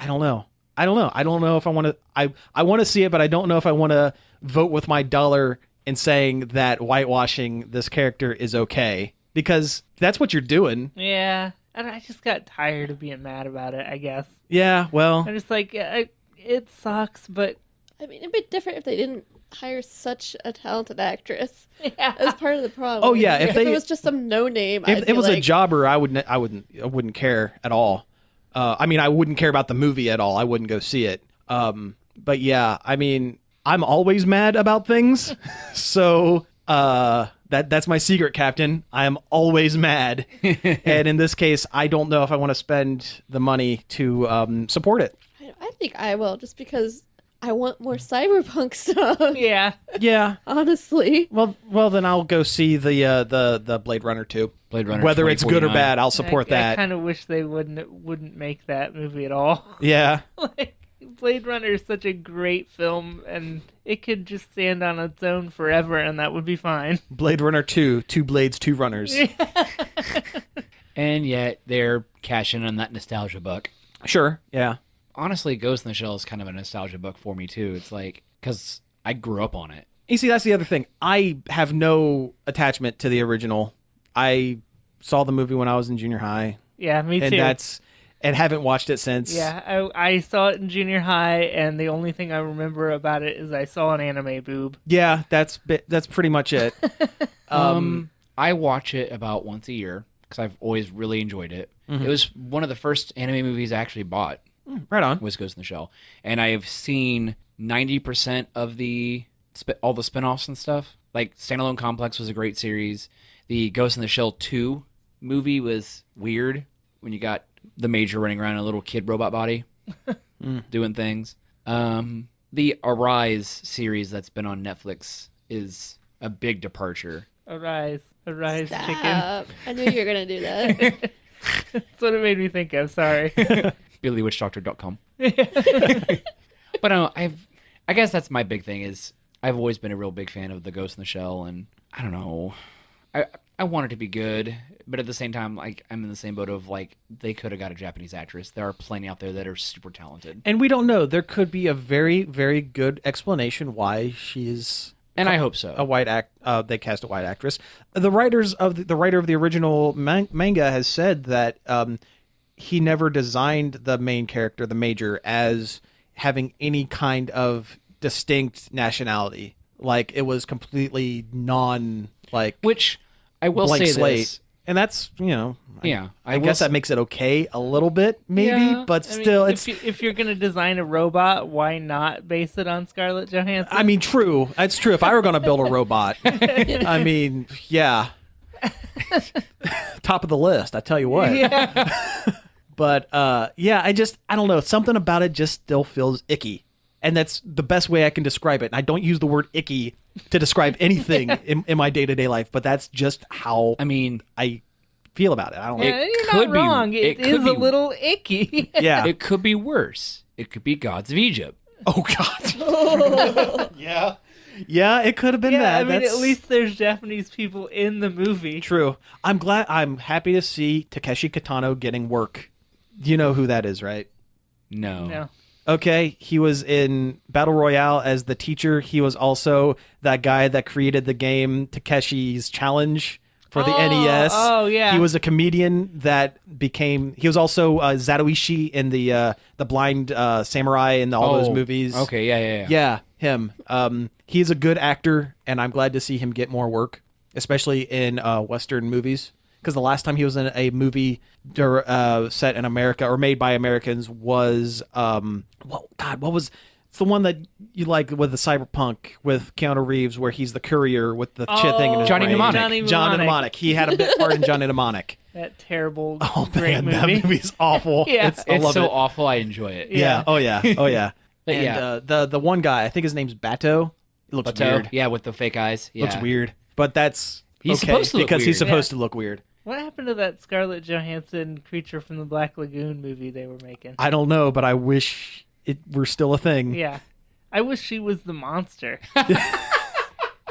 don't know. I don't know if I want to. I want to see it, but I don't know if I want to vote with my dollar in saying that whitewashing this character is okay, because that's what you're doing. Yeah, and I just got tired of being mad about it, I guess. Yeah, well, I'm just like, it sucks, but I mean, it'd be different if they didn't hire such a talented actress. Yeah. As part of the problem. Oh yeah, if it was just some no name, if it was a jobber, I wouldn't care at all. I mean, I wouldn't care about the movie at all. I wouldn't go see it. But yeah, I mean, I'm always mad about things, so that's my secret, Captain. I am always mad, and in this case, I don't know if I want to spend the money to support it. I think I will, just because I want more cyberpunk stuff. Yeah. Honestly. Well, then I'll go see the Blade Runner 2. Blade Runner, whether it's good or bad, I'll support that. I kind of wish they wouldn't make that movie at all. Yeah. Like, Blade Runner is such a great film, and it could just stand on its own forever, and that would be fine. Blade Runner 2, 2 blades, 2 runners. And yet they're cashing on that nostalgia buck. Sure, yeah. Honestly, Ghost in the Shell is kind of a nostalgia book for me too. It's like, because I grew up on it. You see, that's the other thing. I have no attachment to the original. I saw the movie when I was in junior high. Yeah, me too. And haven't watched it since. Yeah, I saw it in junior high, and the only thing I remember about it is I saw an anime boob. Yeah, that's pretty much it. I watch it about once a year because I've always really enjoyed it. Mm-hmm. It was one of the first anime movies I actually bought. Right on. Was Ghost in the Shell. And I have seen 90% of all the spinoffs and stuff. Like, Standalone Complex was a great series. The Ghost in the Shell 2 movie was weird when you got the Major running around in a little kid robot body doing things. The Arise series that's been on Netflix is a big departure. Arise, chicken. I knew you were going to do that. That's what it made me think of, sorry. BillyWitchDoctor.com. But I guess that's my big thing is I've always been a real big fan of the Ghost in the Shell, and I don't know. I want it to be good, but at the same time, like, I'm in the same boat of, like, they could have got a Japanese actress. There are plenty out there that are super talented. And we don't know. There could be a very, very good explanation why she's... And I hope so. They cast a white actress. The writer of the original manga has said that he never designed the main character, the Major, as having any kind of distinct nationality. Like, it was completely which I will say slate. this, and that's, you know, yeah. I guess that makes it okay a little bit, maybe, yeah, but still, if you're gonna design a robot, why not base it on Scarlett Johansson? I mean, true. That's true. If I were gonna build a robot, I mean, yeah, top of the list. I tell you what. Yeah. But yeah, I don't know. Something about it just still feels icky. And that's the best way I can describe it. And I don't use the word icky to describe anything in my day-to-day life, but that's just how I feel about it. I don't know. Yeah, you're not wrong. It is a little icky. Yeah. It could be worse. It could be Gods of Egypt. Oh, God. Yeah. Yeah, it could have been that. I mean, at least there's Japanese people in the movie. True. I'm happy to see Takeshi Kitano getting work. You know who that is, right? No. Okay, he was in Battle Royale as the teacher. He was also that guy that created the game Takeshi's Challenge for the NES. Oh, yeah. He was a comedian that became... He was also Zatoichi in the Blind Samurai and all those movies. Okay, yeah. Yeah, him. He's a good actor, and I'm glad to see him get more work, especially in Western movies. because the last time he was in a movie set in America or made by Americans was what was it's the one that you like with the cyberpunk with Keanu Reeves where he's the courier with the shit thing in his Johnny brain. Mnemonic. John Mnemonic. He had a bit part in Johnny Mnemonic. That terrible, Oh great man, movie. that movie's awful. Yeah. I It's love so it. awful. I enjoy it. Yeah. Oh yeah. Oh yeah. But And yeah. the one guy, I think his name's Bato. It looks Bateau, weird. yeah, with the fake eyes. Yeah. Looks weird. But that's He's okay, supposed to look because he's weird. supposed to look weird. What happened to that Scarlett Johansson creature from the Black Lagoon movie they were making? I don't know, but I wish it were still a thing. Yeah. I wish she was the monster.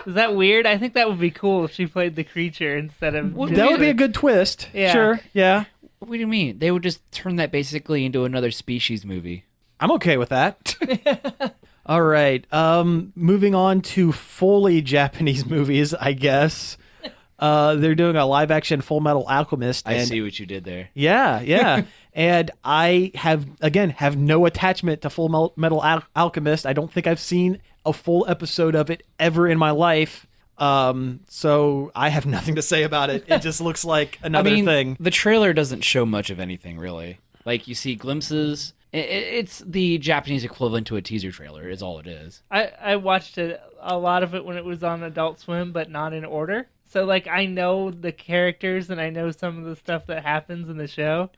Is that weird? I think that would be cool if she played the creature instead of. That would be a good twist. Yeah. Sure. Yeah. What do you mean? They would just turn that basically into another Species movie. I'm okay with that. All right. Moving on to fully Japanese movies, I guess. They're doing a live action Fullmetal Alchemist. I and see what you did there. Yeah, yeah. And I have no attachment to Full Metal Alchemist. I don't think I've seen a full episode of it ever in my life. So I have nothing to say about it. It just looks like another thing. The trailer doesn't show much of anything, really. Like, you see glimpses. It's the Japanese equivalent to a teaser trailer, is all it is. I watched a lot of it when it was on Adult Swim, but not in order. So, like, I know the characters and I know some of the stuff that happens in the show,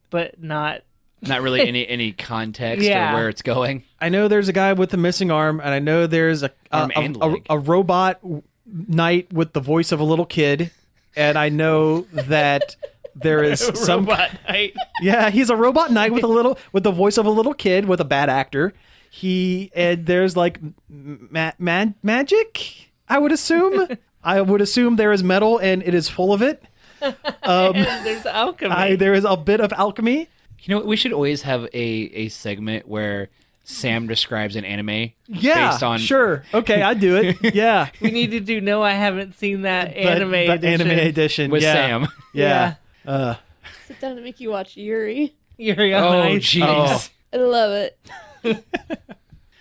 but not... Not really any context Yeah. or where it's going. I know there's a guy with a missing arm, and I know there's Arm and leg. a robot knight with the voice of a little kid, and I know that there is some robot knight. Yeah, he's a robot knight with the voice of a little kid with a bad actor. And there's like magic, I would assume. I would assume there is metal and it is full of it. And there's alchemy. There is a bit of alchemy. You know, we should always have a segment where Sam describes an anime Yeah, based on... sure. Okay, I'd do it. Yeah. We need to do No, I haven't seen that anime But edition. Anime edition. with yeah. Sam. Yeah. Sit down and make you watch Yuri. Yuri on Oh, Ice. jeez. Oh. I love it.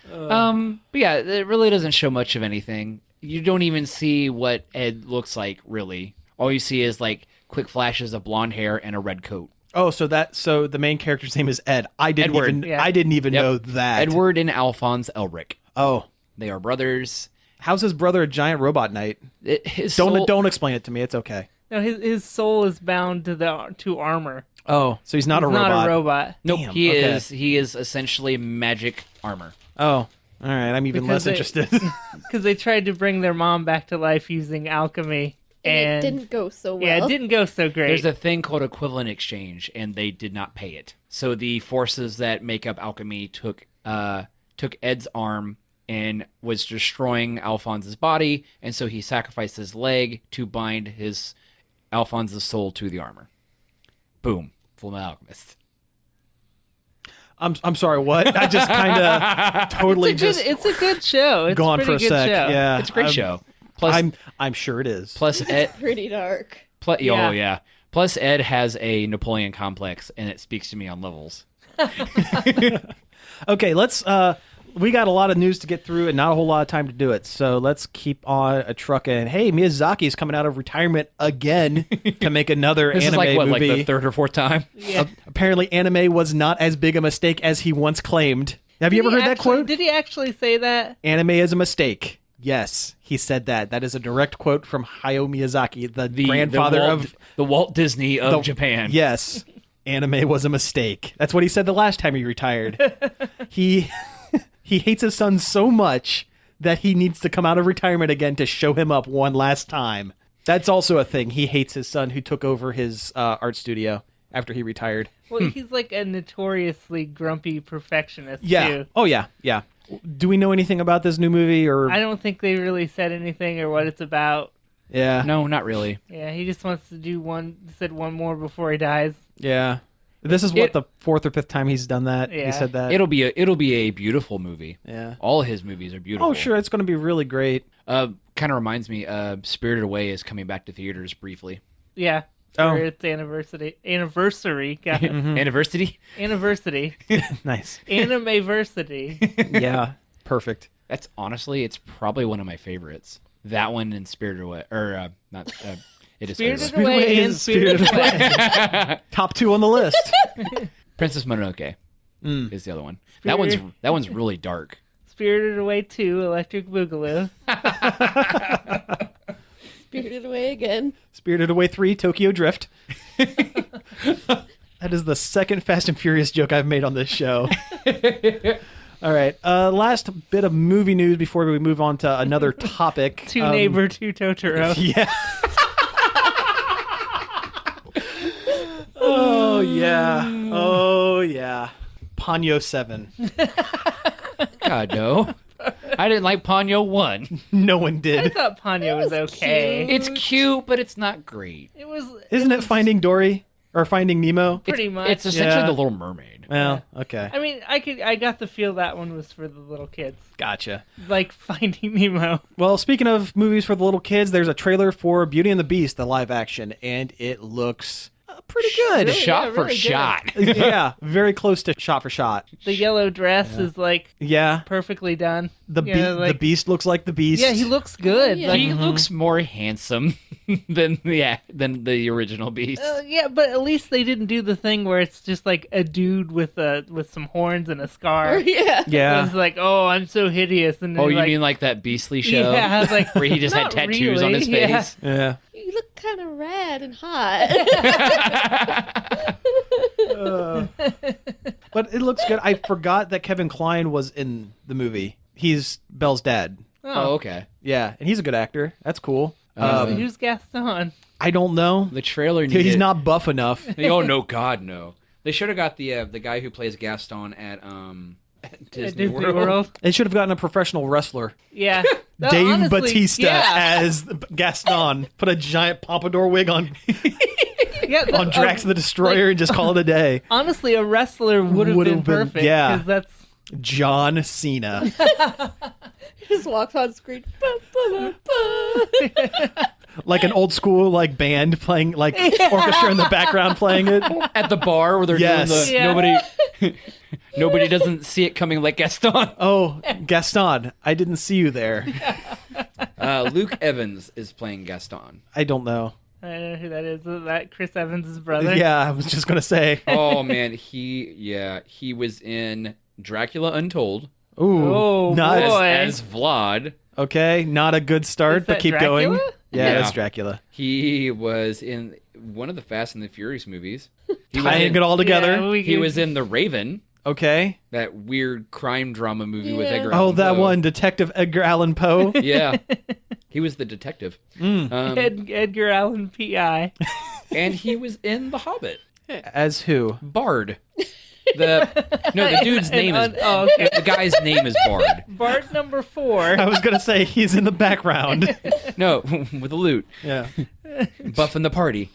But yeah, it really doesn't show much of anything. You don't even see what Ed looks like, really. All you see is, like, quick flashes of blonde hair and a red coat. Oh, so the main character's name is Ed. I didn't Edward. even Yeah. I didn't even Yep. know that. Edward and Alphonse Elric. Oh. They are brothers. How's his brother a giant robot knight? His Don't soul- don't explain it to me. It's okay. No, his soul is bound to armor. Oh, so he's not He's a robot. not a robot. Nope, Damn, he okay. he is essentially magic armor. Oh, all right. I'm even Because less interested. Because they tried to bring their mom back to life using alchemy. And it didn't go so well. Yeah, it didn't go so great. There's a thing called equivalent exchange, and they did not pay it. So the forces that make up alchemy took Ed's arm and was destroying Alphonse's body, and so he sacrificed his leg to bind his Alphonse's soul to the armor. Boom, Fullmetal Alchemist. I'm sorry. What? I just kind of totally it's a good show. It's gone a for pretty a good sec. show. Yeah, It's a great show. Plus, I'm sure it is. plus Ed, Pretty dark. Yeah. oh yeah. Plus Ed has a Napoleon complex, and it speaks to me on levels. Okay, let's. We got a lot of news to get through and not a whole lot of time to do it. So let's keep on a trucking. Hey, Miyazaki is coming out of retirement again to make another This anime is like what, movie. like the third or fourth time? Yeah. Apparently, anime was not as big a mistake as he once claimed. Have you ever heard that quote? Did he actually say that? Anime is a mistake. Yes, he said that. That is a direct quote from Hayao Miyazaki, the grandfather of the Walt Disney of Japan. Yes, anime was a mistake. That's what he said the last time he retired. He hates his son so much that he needs to come out of retirement again to show him up one last time. That's also a thing. He hates his son who took over his art studio after he retired. Well, he's like a notoriously grumpy perfectionist, Yeah. too. Oh, yeah. Yeah. Do we know anything about this new movie? Or I don't think they really said anything or what it's about. yeah, No, not really. Yeah, he just wants to do one more before he dies. yeah. This is the fourth or fifth time he's done that. Yeah. He said that. It'll be a beautiful movie. Yeah. All his movies are beautiful. Oh, sure. It's going to be really great. Kind of reminds me, Spirited Away is coming back to theaters briefly. Yeah. Oh. For its anniversary. God. Anniversary? Anniversary. Nice. Animeversity. Yeah. Perfect. It's probably one of my favorites. That one and Spirited Away, or not. It is Spirited Spirited Away and is Spirited Away. Top 2 on the list. Princess Mononoke is the other one. That one's really dark. Spirited Away 2, Electric Boogaloo. Spirited Away again. Spirited Away 3, Tokyo Drift. That is the second Fast and Furious joke I've made on this show. All right. Last bit of movie news before we move on to another topic. Two Neighbor, Two Totoro. Yeah. Oh, yeah. Oh, yeah. Ponyo 7. God, no. I didn't like Ponyo 1. No one I did. thought Ponyo was okay. It's cute, but it's not great. It was. Isn't it Finding Dory? Or Finding Nemo? Pretty much. It's essentially Yeah. The Little Mermaid. Well, okay. I mean, I got the feel that one was for the little kids, Gotcha. like Finding Nemo. Well, speaking of movies for the little kids, there's a trailer for Beauty and the Beast, the live action, and it looks pretty good. Really? Shot Yeah, for really good. shot. Yeah, very close to shot for shot. The yellow dress is like Yeah, perfectly done. the Yeah, the Beast looks like the Beast. Yeah, he looks good. Yeah. Like, He looks more handsome than the original Beast. yeah, but at least they didn't do the thing where it's just like a dude with some horns and a scar. Yeah. Yeah. It's like, oh, I'm so hideous. And Oh, then, you like, mean like that Beastly show? Yeah, I was like, Where he just had not tattoos on his really, yeah. face? Yeah. You look kind of rad and hot. But it looks good. I forgot that Kevin Kline was in the movie. He's Belle's dad. Oh, okay. Yeah, and he's a good actor. That's cool. Who's Gaston? I don't know. The trailer needed... He's not buff enough. Oh, no, God, no. They should have got the guy who plays Gaston at Disney World. They should have gotten a professional wrestler. Yeah. No, Dave honestly, Batista yeah. as Gaston. Put a giant pompadour wig on Yeah, on Drax the Destroyer and just call it a day. Honestly, a wrestler would have been perfect. yeah. Because that's... John Cena. He just walks on screen. Ba, ba, ba, ba. Like an old school like band playing like orchestra in the background playing it. At the bar where they're Yes. doing the... Yeah. Nobody doesn't see it coming like Gaston. Oh, Gaston, I didn't see you there. Luke Evans is playing Gaston. I don't know. I don't know who that is. Is that Chris Evans' brother? Yeah, I was just gonna say. Oh, man. He was in Dracula Untold Ooh, Oh, not boy. as Vlad. okay, not a good start, Is but that keep Dracula? going. Yeah, Yeah. that's Dracula. He was in one of the Fast and the Furious movies. He was Tying in, it all together. Yeah, he was in The Raven, Okay. that weird crime drama movie with Yeah. Edgar Oh, Allan that Poe. one, Detective Edgar Allan Poe. Yeah. He was the detective. Edgar Allan P.I. And he was in The Hobbit. As who? Bard. The dude's name is... Oh, okay. The guy's name is Bard. Bart number 4. I was gonna say he's in the background. No, with a lute. Yeah. Buffing the party.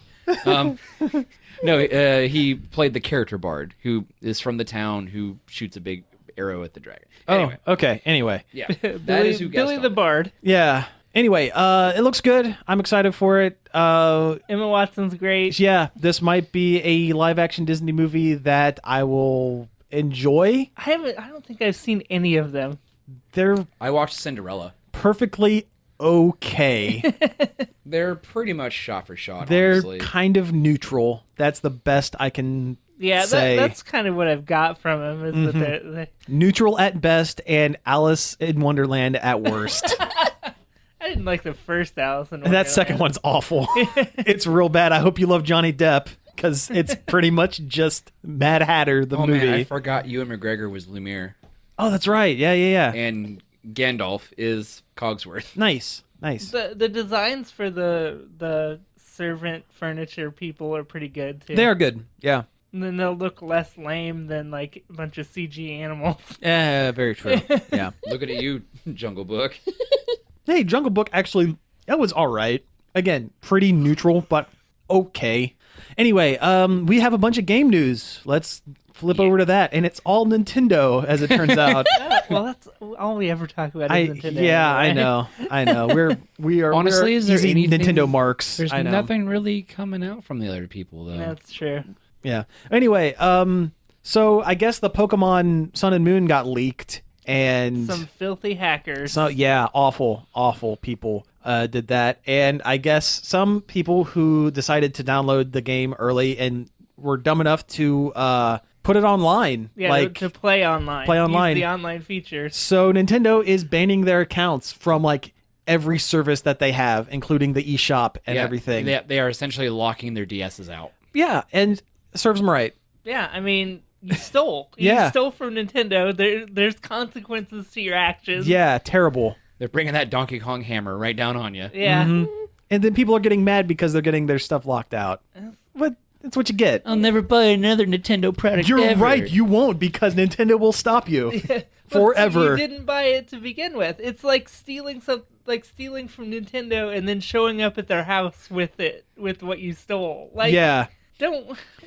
He played the character Bard, who is from the town who shoots a big arrow at the dragon. Anyway, Oh, okay. Anyway. yeah, that is who Billy Gaston. the Bard. Yeah. Anyway, it looks good. I'm excited for it. Emma Watson's great. Yeah, this might be a live action Disney movie that I will enjoy. I don't think I've seen any of them. They're I watched Cinderella. perfectly okay. They're pretty much shot for shot. They're honestly. kind of neutral. That's the best I can Yeah, say. that's kind of what I've got from him. Is that they're Neutral at best and Alice in Wonderland at worst. I didn't like the first Alice in And that second one's awful. It's real bad. I hope you love Johnny Depp because it's pretty much just Mad Hatter, the Oh movie. man, I forgot Ewan McGregor was Lumiere, Oh, that's right. Yeah. and Gandalf is Cogsworth. Nice. The designs for the servant furniture people are pretty good too. They are good. Yeah. And then they'll look less lame than like a bunch of CG animals. Yeah, very true. Yeah. Looking at you, Jungle Book. Hey, Jungle Book actually, that was all right. Again, pretty neutral, but okay. Anyway, we have a bunch of game news. Let's flip over to that, and it's all Nintendo, as it turns out. Well, that's all we ever talk about is Nintendo. Yeah, anyway. I know. We are Honestly, we're is there easy anything- Nintendo marks? There's I know. nothing really coming out from the other people though. That's true. Yeah. Anyway, so I guess the Pokemon Sun and Moon got leaked, and Some filthy hackers. so yeah, awful people did that. And I guess some people who decided to download the game early and were dumb enough to put it online. Yeah, like to play online. Play online. Use the online features. So Nintendo is banning their accounts from like every service that they have, including the eShop and everything. They are essentially locking their DSs out. Yeah, and serves them right. Yeah, I mean, you stole. Yeah. You stole from Nintendo. There's consequences to your actions. Yeah, terrible. They're bringing that Donkey Kong hammer right down on you. Yeah. And then people are getting mad because they're getting their stuff locked out. But that's what you get. I'll never buy another Nintendo product You're ever. right, you won't, because Nintendo will stop you forever. You didn't buy it to begin with. It's like stealing from Nintendo and then showing up at their house with what you stole. Like, Yeah.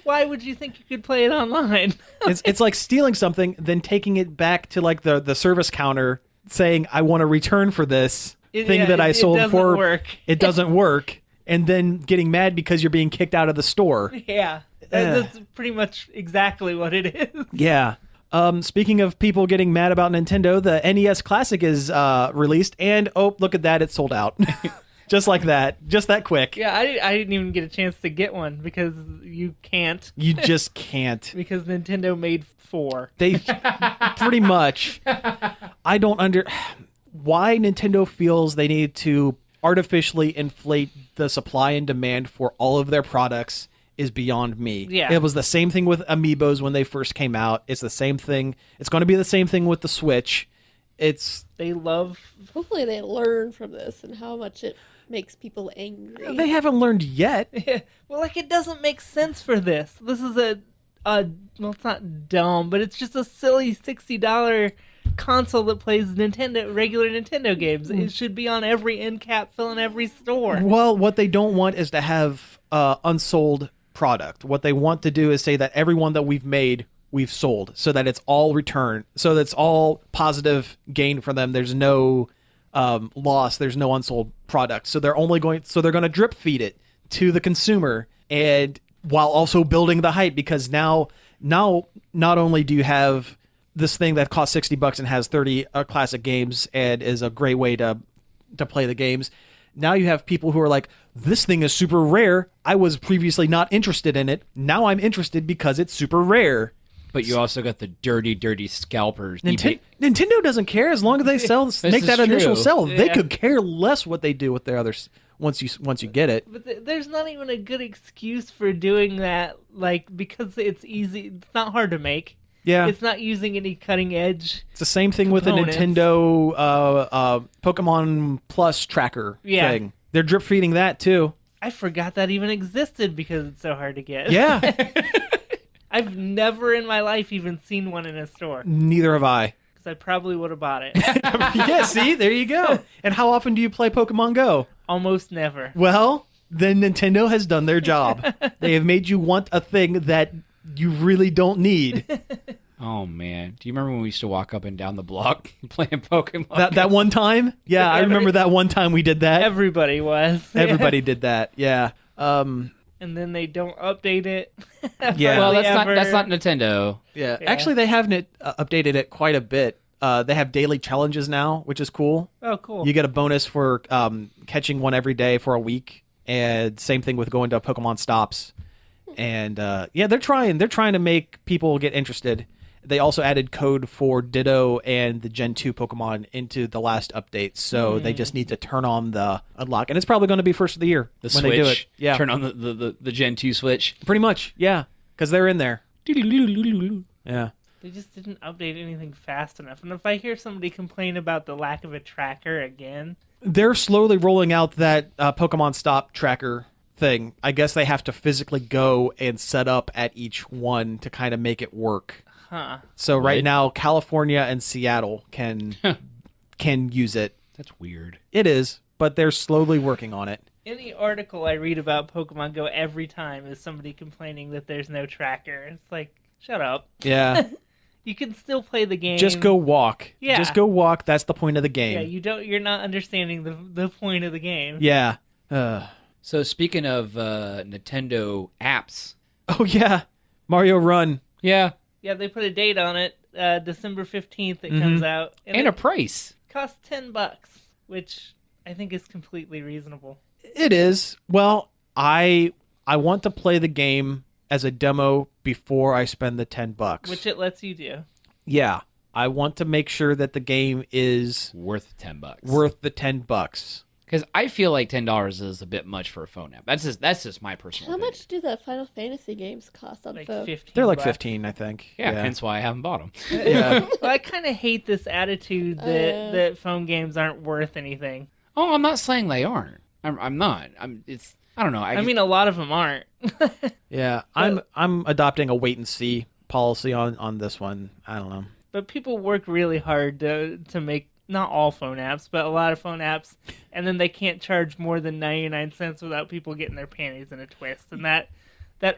Why would you think you could play it online? It's like stealing something, then taking it back to like the service counter, saying, I want a return for this thing that I sold doesn't for. work. It doesn't work. And then getting mad because you're being kicked out of the store. Yeah. That's pretty much exactly what it is. Yeah. Speaking of people getting mad about Nintendo, the NES Classic is released, and oh, look at that, it's sold out. Just like that. Just that quick. Yeah, I didn't even get a chance to get one because you can't. You just can't. Because Nintendo made 4. They pretty much. I don't why Nintendo feels they need to artificially inflate the supply and demand for all of their products is beyond me. Yeah. It was the same thing with Amiibos when they first came out. It's the same thing. It's going to be the same thing with the Switch. Hopefully they learn from this and how much it makes people angry. They haven't learned yet. Well, like, it doesn't make sense for this. This is well, it's not dumb, but it's just a silly $60 console that plays regular Nintendo games. It should be on every end cap, fill in every store. Well, what they don't want is to have unsold product. What they want to do is say that everyone that we've made, we've sold, so that it's all return, so that's all positive gain for them. There's no loss. There's no unsold product. So they're going to drip feed it to the consumer, and while also building the hype, because now not only do you have this thing that costs $60 and has 30 classic games and is a great way to play the games. Now you have people who are like, this thing is super rare. I was previously not interested in it. Now I'm interested because it's super rare. But you also got the dirty scalpers. Nintendo doesn't care as long as they make that initial true. sell. They Yeah. could care less what they do with their others once you get it. But there's not even a good excuse for doing that, like, because it's easy. It's not hard to make. Yeah. It's not using any cutting edge. It's the same thing with the components. Nintendo Pokemon Plus tracker thing. They're drip feeding that too. I forgot that even existed because it's so hard to get. Yeah. I've never in my life even seen one in a store Neither have I. because I probably would have bought it. Yeah, see? There you go. And how often do you play Pokemon Go? Almost never. Well, then Nintendo has done their job. They have made you want a thing that you really don't need. Oh, man. Do you remember when we used to walk up and down the block playing Pokemon? That one time? Yeah, I remember that one time we did that. Everybody was. Everybody did that. Yeah. And then they don't update it. Yeah. Well, Hardly that's ever. not Nintendo. Yeah. Yeah. Actually, they haven't updated it quite a bit. They have daily challenges now, which is cool. Oh, cool. You get a bonus for catching one every day for a week, and same thing with going to Pokemon stops. And yeah, they're trying to make people get interested. They also added code for Ditto and the Gen 2 Pokemon into the last update, so they just need to turn on the unlock, and it's probably going to be first of the year The when Switch. they do it. Yeah, Turn on the Gen 2 Switch. pretty much. Yeah, because they're in there. Yeah. They just didn't update anything fast enough. And if I hear somebody complain about the lack of a tracker again, They're slowly rolling out that Pokemon Stop tracker thing. I guess they have to physically go and set up at each one to kind of make it work. huh? So right What? now, California and Seattle can use it. That's weird. It is, but they're slowly working on it. Any article I read about Pokemon Go every time is somebody complaining that there's no tracker. It's like, shut up. Yeah. You can still play the game. Just go walk. Yeah. Just go walk. That's the point of the Yeah, game. you're not understanding the point of the game. Yeah. So speaking of Nintendo apps, Oh, yeah. Mario Run. yeah, Yeah, they put a date on it. December 15th it comes out. And it a price. costs $10, which I think is completely reasonable. It is. Well, I want to play the game as a demo before I spend the $10. Which it lets you do. Yeah. I want to make sure that the game is Worth $10. worth the $10. Because I feel like $10 is a bit much for a phone app. That's just my personal How opinion. much do the Final Fantasy games cost on Like phone? 15. They're like bucks. 15, I think. Yeah, hence why I haven't bought them. Yeah. Well, I kind of hate this attitude that phone games aren't worth anything. Oh, I'm not saying they aren't. I'm not. I don't know. I mean, a lot of them aren't. Yeah. I'm adopting a wait and see policy on this one. I don't know. But people work really hard to make, not all phone apps, but a lot of phone apps, and then they can't charge more than 99 cents without people getting their panties in a twist, and that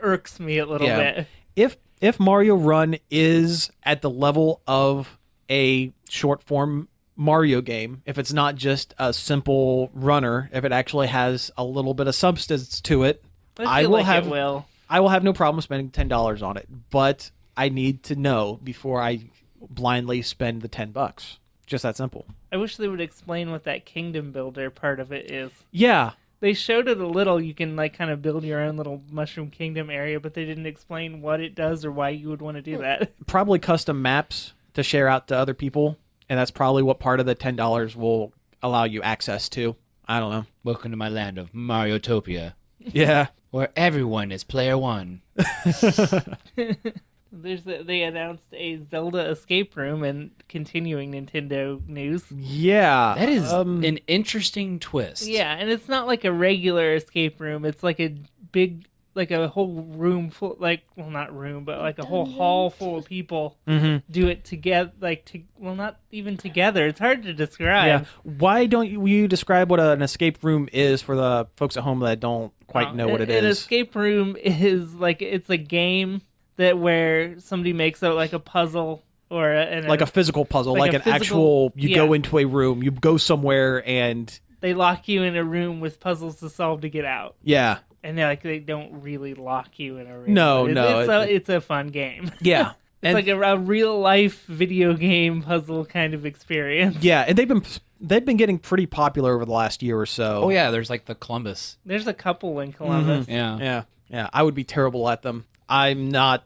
irks me a little bit. If Mario Run is at the level of a short form Mario game, if it's not just a simple runner, if it actually has a little bit of substance to it, I will have no problem spending $10 on it. But I need to know before I blindly spend the $10. Just that simple. I wish they would explain what that kingdom builder part of it is. Yeah. They showed it a little. You can like kind of build your own little Mushroom Kingdom area, but they didn't explain what it does or why you would want to do that. Probably custom maps to share out to other people, and that's probably what part of the $10 will allow you access to. I don't know. Welcome to my land of Mariotopia, Yeah. where everyone is player one. They announced a Zelda escape room and continuing Nintendo news. Yeah. That is an interesting twist. Yeah, and it's not like a regular escape room. It's like a big, like a whole room full, like, well, not room, but like a whole hall full of people do it together, not even together. It's hard to describe. Yeah. Why don't you describe what an escape room is for the folks at home that don't quite know what it An is? escape room is like, it's a game that where somebody makes out like a puzzle or like a physical puzzle, like like a an physical- actual, you go yeah. into a room, you go somewhere and they lock you in a room with puzzles to solve to get out. yeah. And they don't really lock you in a room. No, But no. it's a fun game. Yeah. It's And like a real life video game puzzle kind of experience. yeah, and they've been getting pretty popular over the last year or so. Oh yeah, there's like the Columbus. There's a couple in Columbus. Yeah. Yeah. I would be terrible at them. I'm not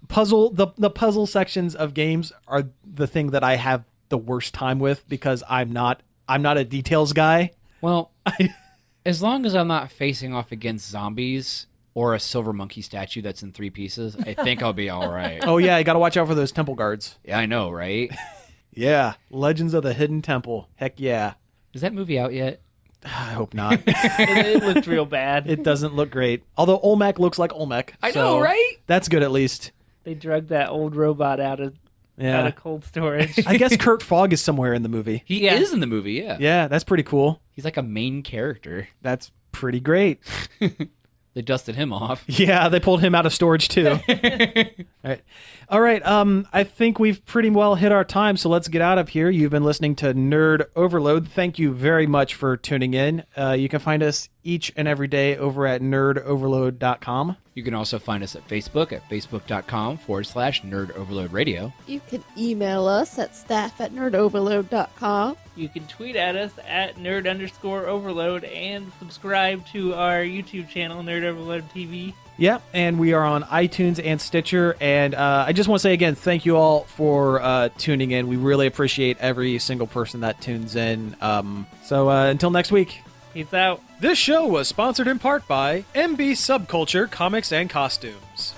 the puzzle sections of games are the thing that I have the worst time with because I'm not a details guy. Well, as long as I'm not facing off against zombies or a silver monkey statue that's in 3 pieces, I think I'll be all right. Oh yeah, you got to watch out for those temple guards. Yeah, I know, right? Yeah, Legends of the Hidden Temple. Heck yeah. Is that movie out yet? I hope not. It looked real bad. It doesn't look great. Although Olmec looks like Olmec. I so know, right? That's good at least. They drugged that old robot out of cold storage. I guess Kurt Fogg is somewhere in the movie. He Yeah. is in the movie, yeah. Yeah, that's pretty cool. He's like a main character. That's pretty great. They dusted him off. Yeah, they pulled him out of storage too. All right. I think we've pretty well hit our time, so let's get out of here. You've been listening to Nerd Overload. Thank you very much for tuning in. You can find us each and every day over at nerdoverload.com. You can also find us at Facebook at facebook.com/Nerd Overload Radio. You can email us at staff@nerdoverload.com. You can tweet at us at nerd_overload and subscribe to our YouTube channel, Nerd Overload TV. Yeah, and we are on iTunes and Stitcher. And I just want to say again, thank you all for tuning in. We really appreciate every single person that tunes in. So until next week. Peace out. This show was sponsored in part by MB Subculture Comics and Costumes.